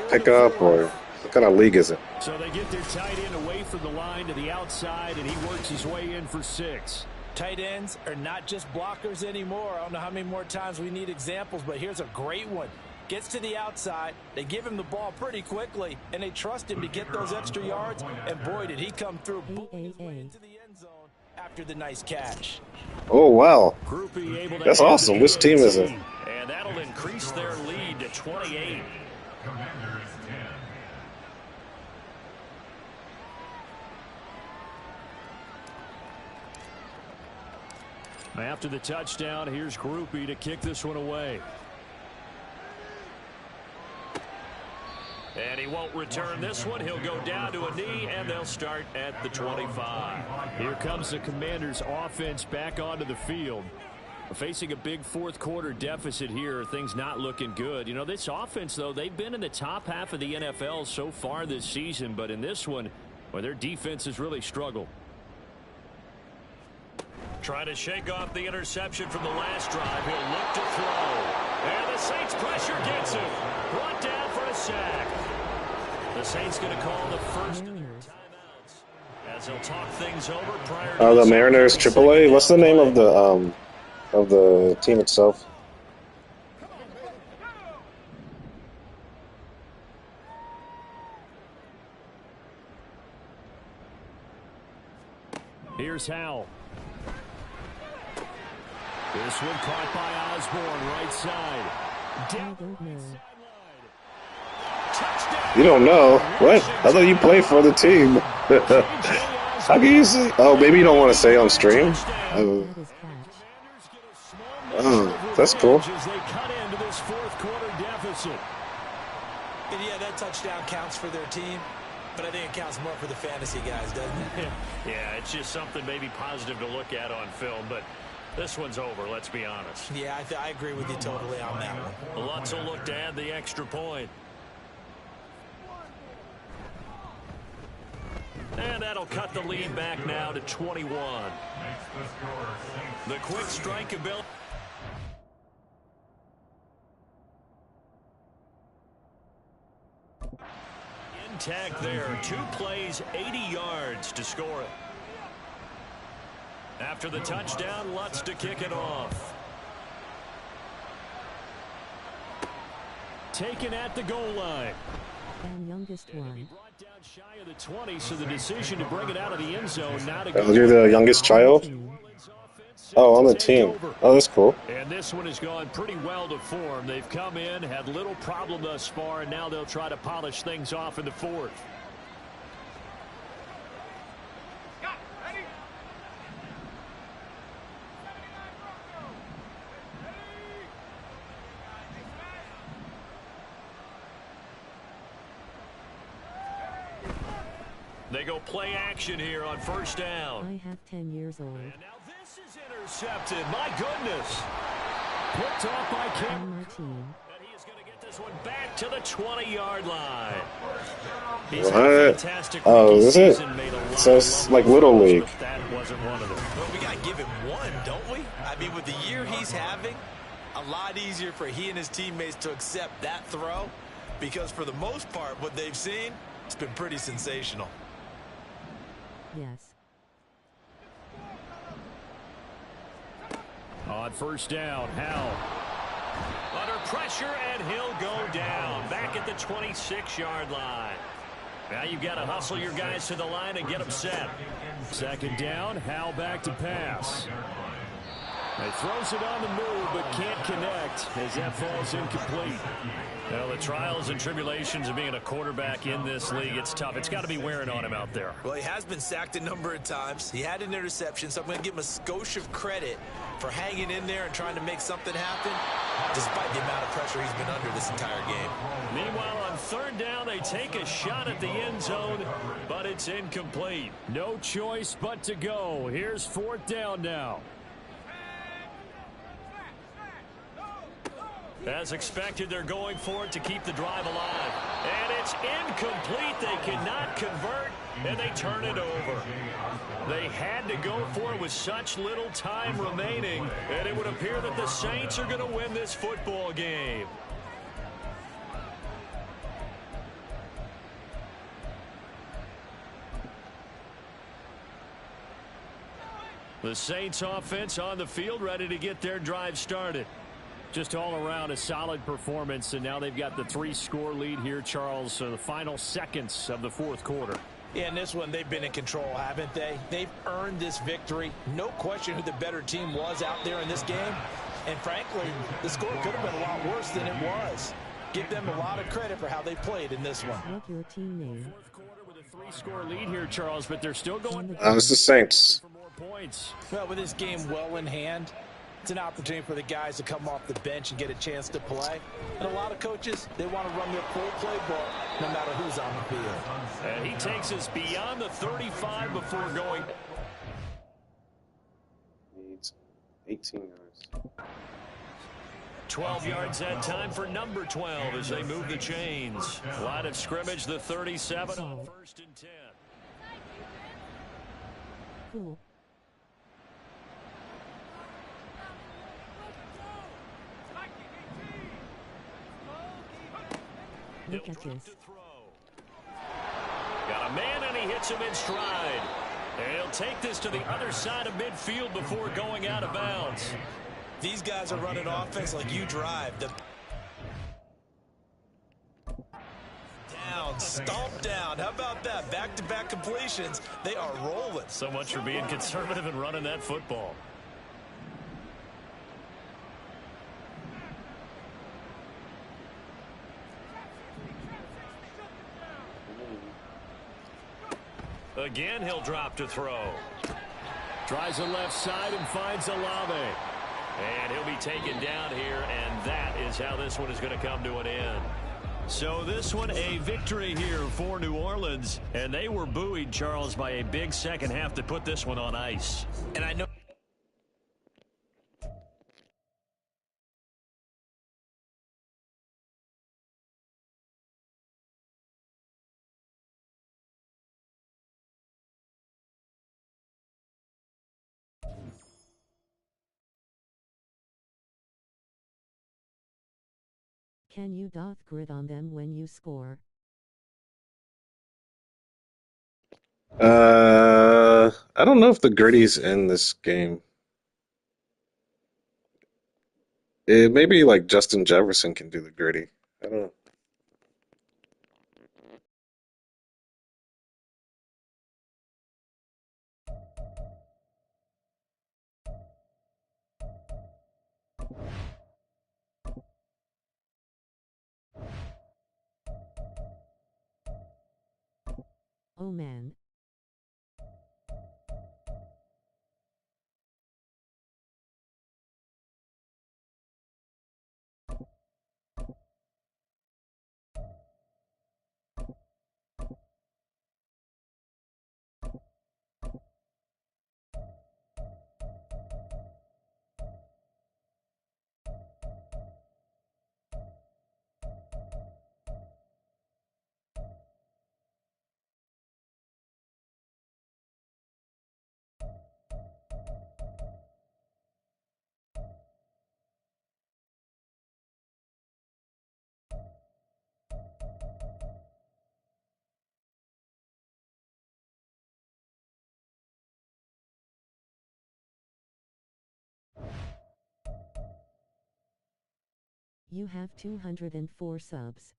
pickup, or what kind of league is it? So they get their tight end away from the line to the outside, and he works his way in for 6. Tight ends are not just blockers anymore. I don't know how many more times we need examples, but here's a great one. Gets to the outside, they give him the ball pretty quickly, and they trust him to get those extra yards, and boy, did he come through. Into the end zone after after the nice catch. Oh, wow. Groupie able to That's awesome. Which team is it? And that'll increase their lead to 28. Commanders 10. After the touchdown, here's Groupie to kick this one away. And he won't return this one. He'll go down to a knee, and they'll start at the 25. Here comes the Commanders' offense back onto the field. Facing a big fourth quarter deficit here, things not looking good. You know, this offense, though, they've been in the top half of the NFL so far this season, but in this one, well, their defense has really struggled. Trying to shake off the interception from the last drive. He'll look to throw. And the Saints pressure gets him. Brought down for a sack. The Saints going to call the first of their timeouts as they'll talk things over prior to The Mariners AAA. What's the name of the team itself? Here's Howell. This one caught by Osborne, right side. You don't know. What? I thought you played for the team. How can you say? Oh, maybe you don't want to say on stream? Oh, that's cool. As they cut into this fourth quarter deficit. And yeah, that touchdown counts for their team, but I think it counts more for the fantasy guys, doesn't it? Yeah, it's just something maybe positive to look at on film, but this one's over, let's be honest. Yeah, I agree with you totally on that one. Lutz will look to add the extra point. And that'll cut the lead back now to 21. The quick strike ability. Intact there. 2 plays, 80 yards to score it. After the touchdown, Lutz to kick it off. Taken at the goal line. And youngest one. Brought down shy of the 20, so the decision to bring it out of the end zone. Not a You're the youngest child? Oh, on the team. Oh, that's cool. And this one has gone pretty well to form. They've come in, had little problem thus far, and now they'll try to polish things off in the fourth. They go play action here on first down. I have 10 years old. And now this is intercepted. My goodness. Picked off by Cam. On my team. And he is going to get this one back to the 20-yard line. What? Oh, is it? It says like Little League. That wasn't one of them. Well, we got to give him one, don't we? I mean, with the year he's having, a lot easier for he and his teammates to accept that throw, because for the most part, what they've seen, it's been pretty sensational. Yes. On first down, Howell. Under pressure, and he'll go down. Back at the 26-yard line. Now you've got to hustle your guys to the line and get them set. Second down, Howell back to pass. He throws it on the move, but can't connect as that falls incomplete. Well, the trials and tribulations of being a quarterback in this league, it's tough. It's got to be wearing on him out there. Well, he has been sacked a number of times. He had an interception, so I'm going to give him a skosh of credit for hanging in there and trying to make something happen, despite the amount of pressure he's been under this entire game. Meanwhile, on third down, they take a shot at the end zone, but it's incomplete. No choice but to go. Here's fourth down now. As expected, they're going for it to keep the drive alive. And it's incomplete. They cannot convert, and they turn it over. They had to go for it with such little time remaining, and it would appear that the Saints are going to win this football game. The Saints offense on the field, ready to get their drive started. Just all around a solid performance, and now they've got the 3-score lead here, Charles. So the final seconds of the fourth quarter. Yeah, in this one, they've been in control, haven't they? They've earned this victory. No question who the better team was out there in this game. And frankly, the score could have been a lot worse than it was. Give them a lot of credit for how they played in this one. What your team name? Fourth quarter with a three-score lead here, Charles, but they're still going. It's the Saints. For more points. Well, with this game well in hand, it's an opportunity for the guys to come off the bench and get a chance to play. And a lot of coaches, they want to run their full playbook no matter who's on the field. And he takes us beyond the 35 before going. Needs 18 yards. 12 yards that time for number 12 as they move the chains. Line of scrimmage, the 37 on 1st and 10. Cool. Look at this. Got a man and he hits him in stride. And he'll take this to the other side of midfield before going out of bounds. These guys are running offense like you drive. Down, stomp down. How about that? Back-to-back completions. They are rolling. So much for being conservative and running that football. Again, he'll drop to throw. Tries the left side and finds Olave. And he'll be taken down here, and that is how this one is going to come to an end. So this one, a victory here for New Orleans. And they were buoyed, Charles, by a big second half to put this one on ice. And I know. Can you doth grit on them when you score? I don't know if the gritty's in this game. Maybe like Justin Jefferson can do the gritty. I don't know. Oh man. You have 204 subs.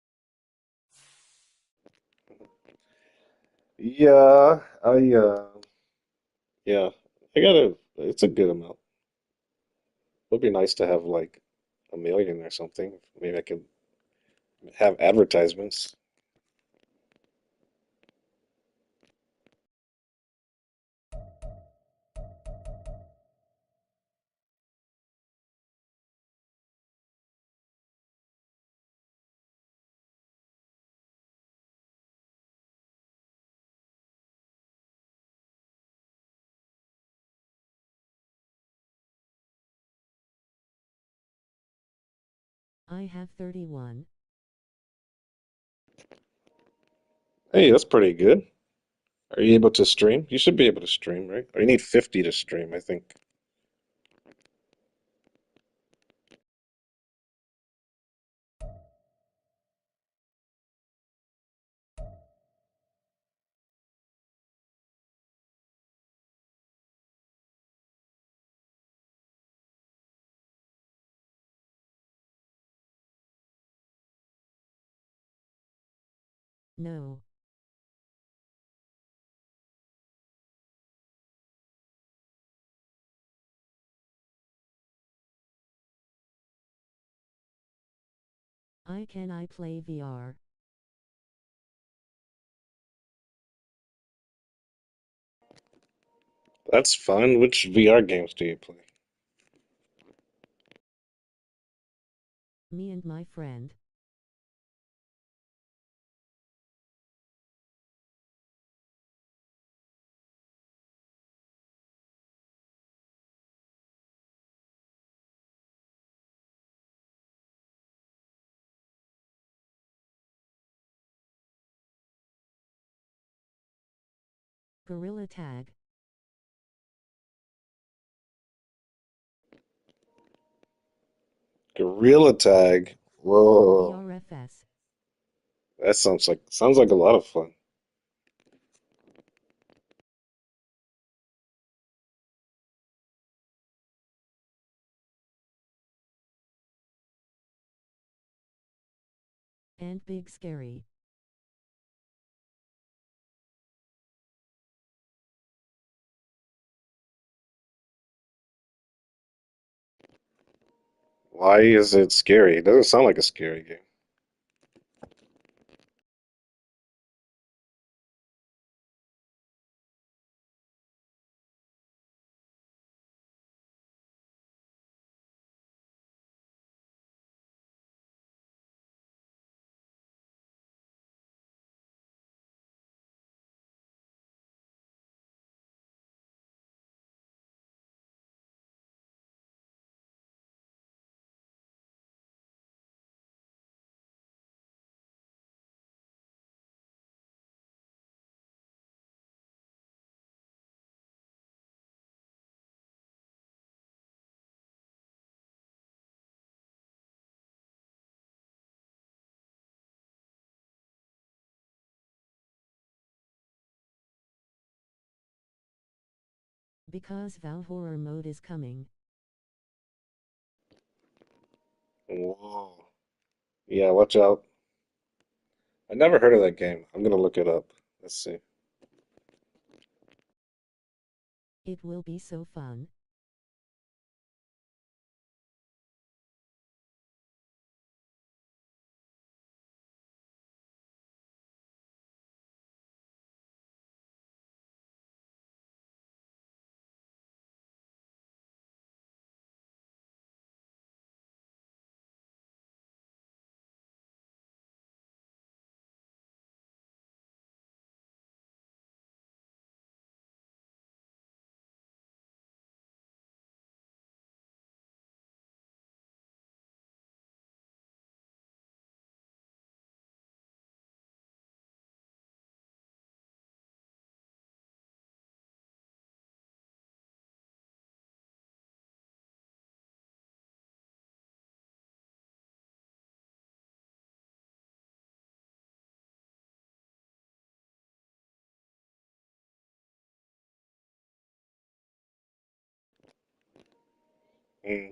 Yeah, yeah, it's a good amount. Would be nice to have like a million or something. Maybe I could have advertisements. I have 31. Hey, that's pretty good. Are you able to stream? You should be able to stream, right? Or you need 50 to stream, I think. No. Can I play VR? That's fun. Which VR games do you play? Me and my friend. Gorilla Tag. Gorilla Tag. Whoa, BRFS. that sounds like a lot of fun. And Big Scary. Why is it scary? It doesn't sound like a scary game. Because Val Horror Mode is coming. Whoa. Yeah, watch out. I never heard of that game. I'm gonna look it up. Let's see. It will be so fun.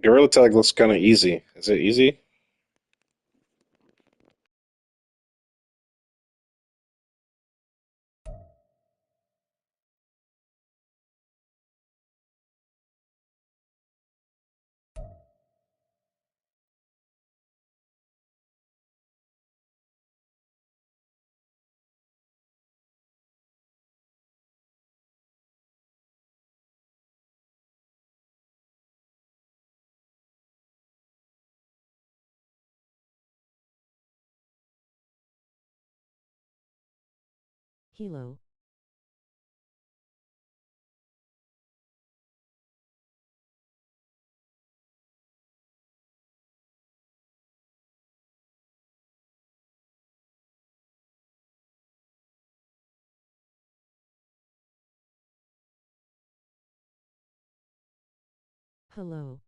Gorilla Tag looks kind of easy. Is it easy? Hilo. Hello.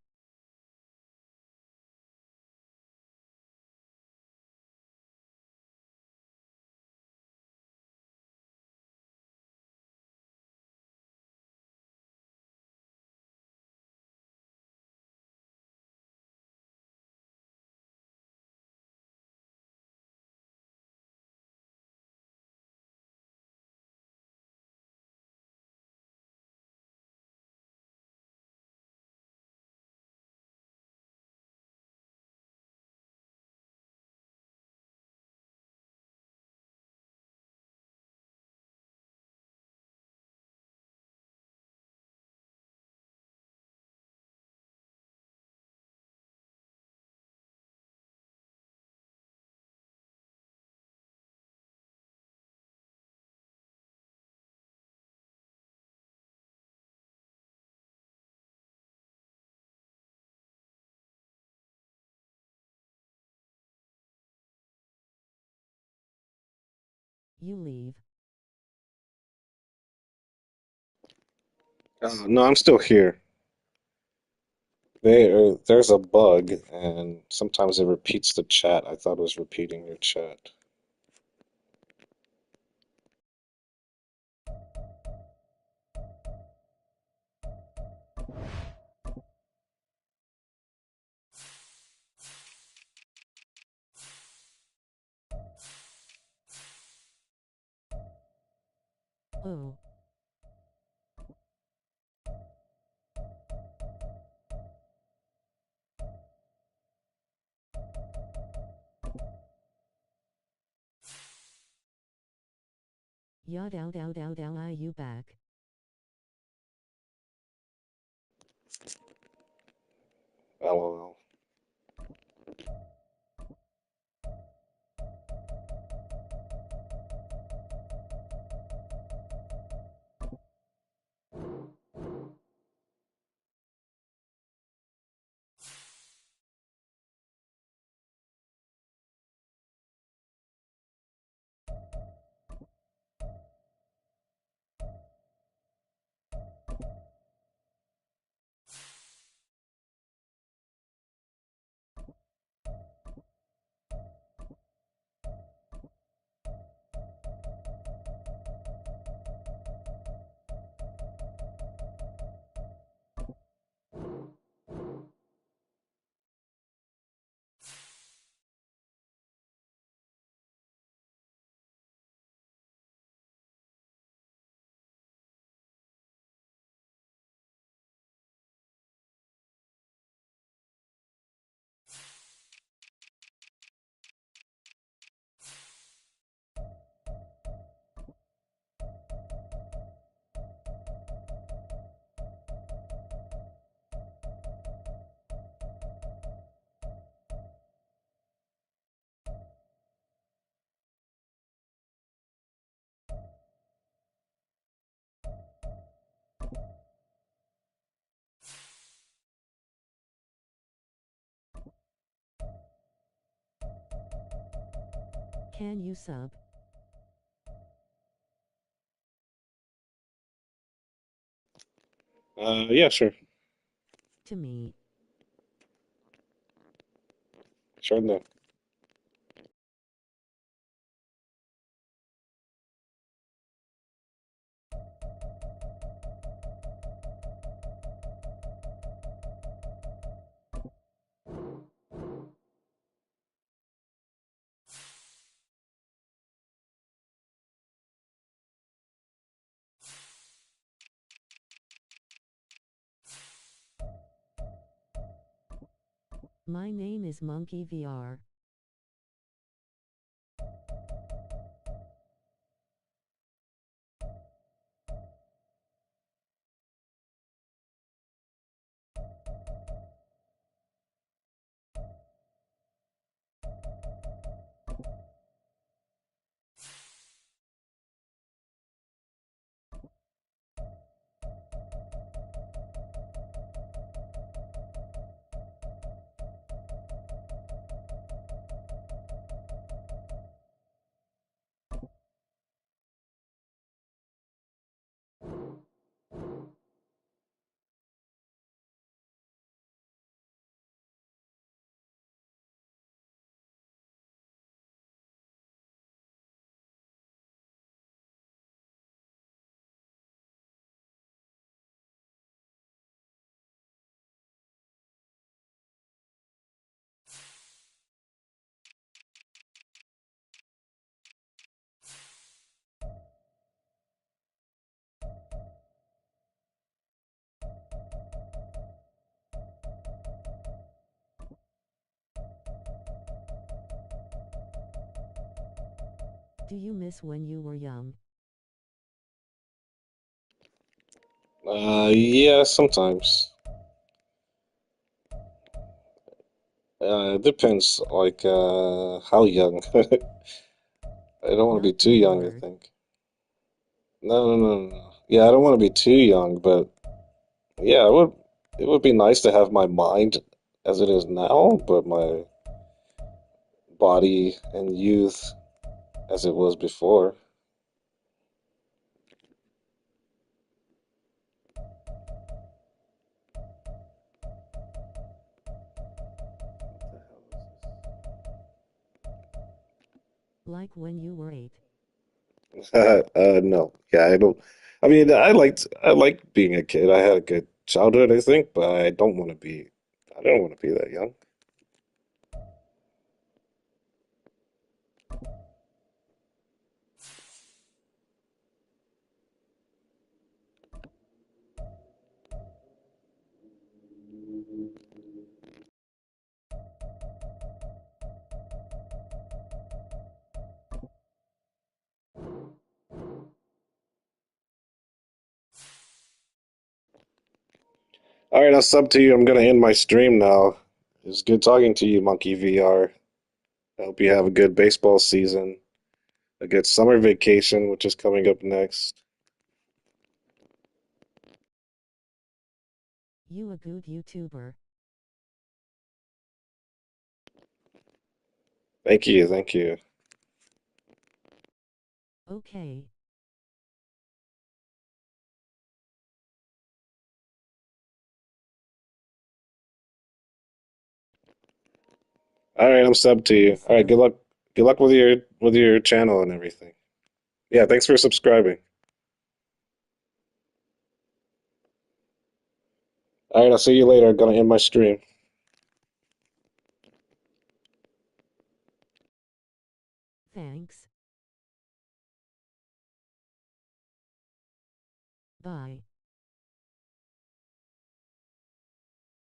You leave. No, I'm still here. There's a bug, and sometimes it repeats the chat. I thought it was repeating your chat. Oh. Ya dow dow dow dow I you back. LOL. Can you sub? Yeah, sure. To me. Sure then. My name is Monkey VR. Do you miss when you were young? Yeah, sometimes. It depends, like, how young. I don't want to be Not too the young, I N-word. think. No, no, no, no, no. Yeah, I don't want to be too young, but yeah, it would be nice to have my mind as it is now, but my body and youth as it was before. Like when you were 8. No. Yeah, I don't. I mean, I liked being a kid. I had a good childhood, I think, but I don't want to be that young. All right, I'll sub to you. I'm gonna end my stream now. It's good talking to you, Monkey VR. I hope you have a good baseball season, a good summer vacation, which is coming up next. You a good YouTuber. Thank you, thank you. Okay. All right, I'm sub to you. All right, good luck. Good luck with your channel and everything. Yeah, thanks for subscribing. All right, I'll see you later. I'm gonna end my stream. Thanks. Bye.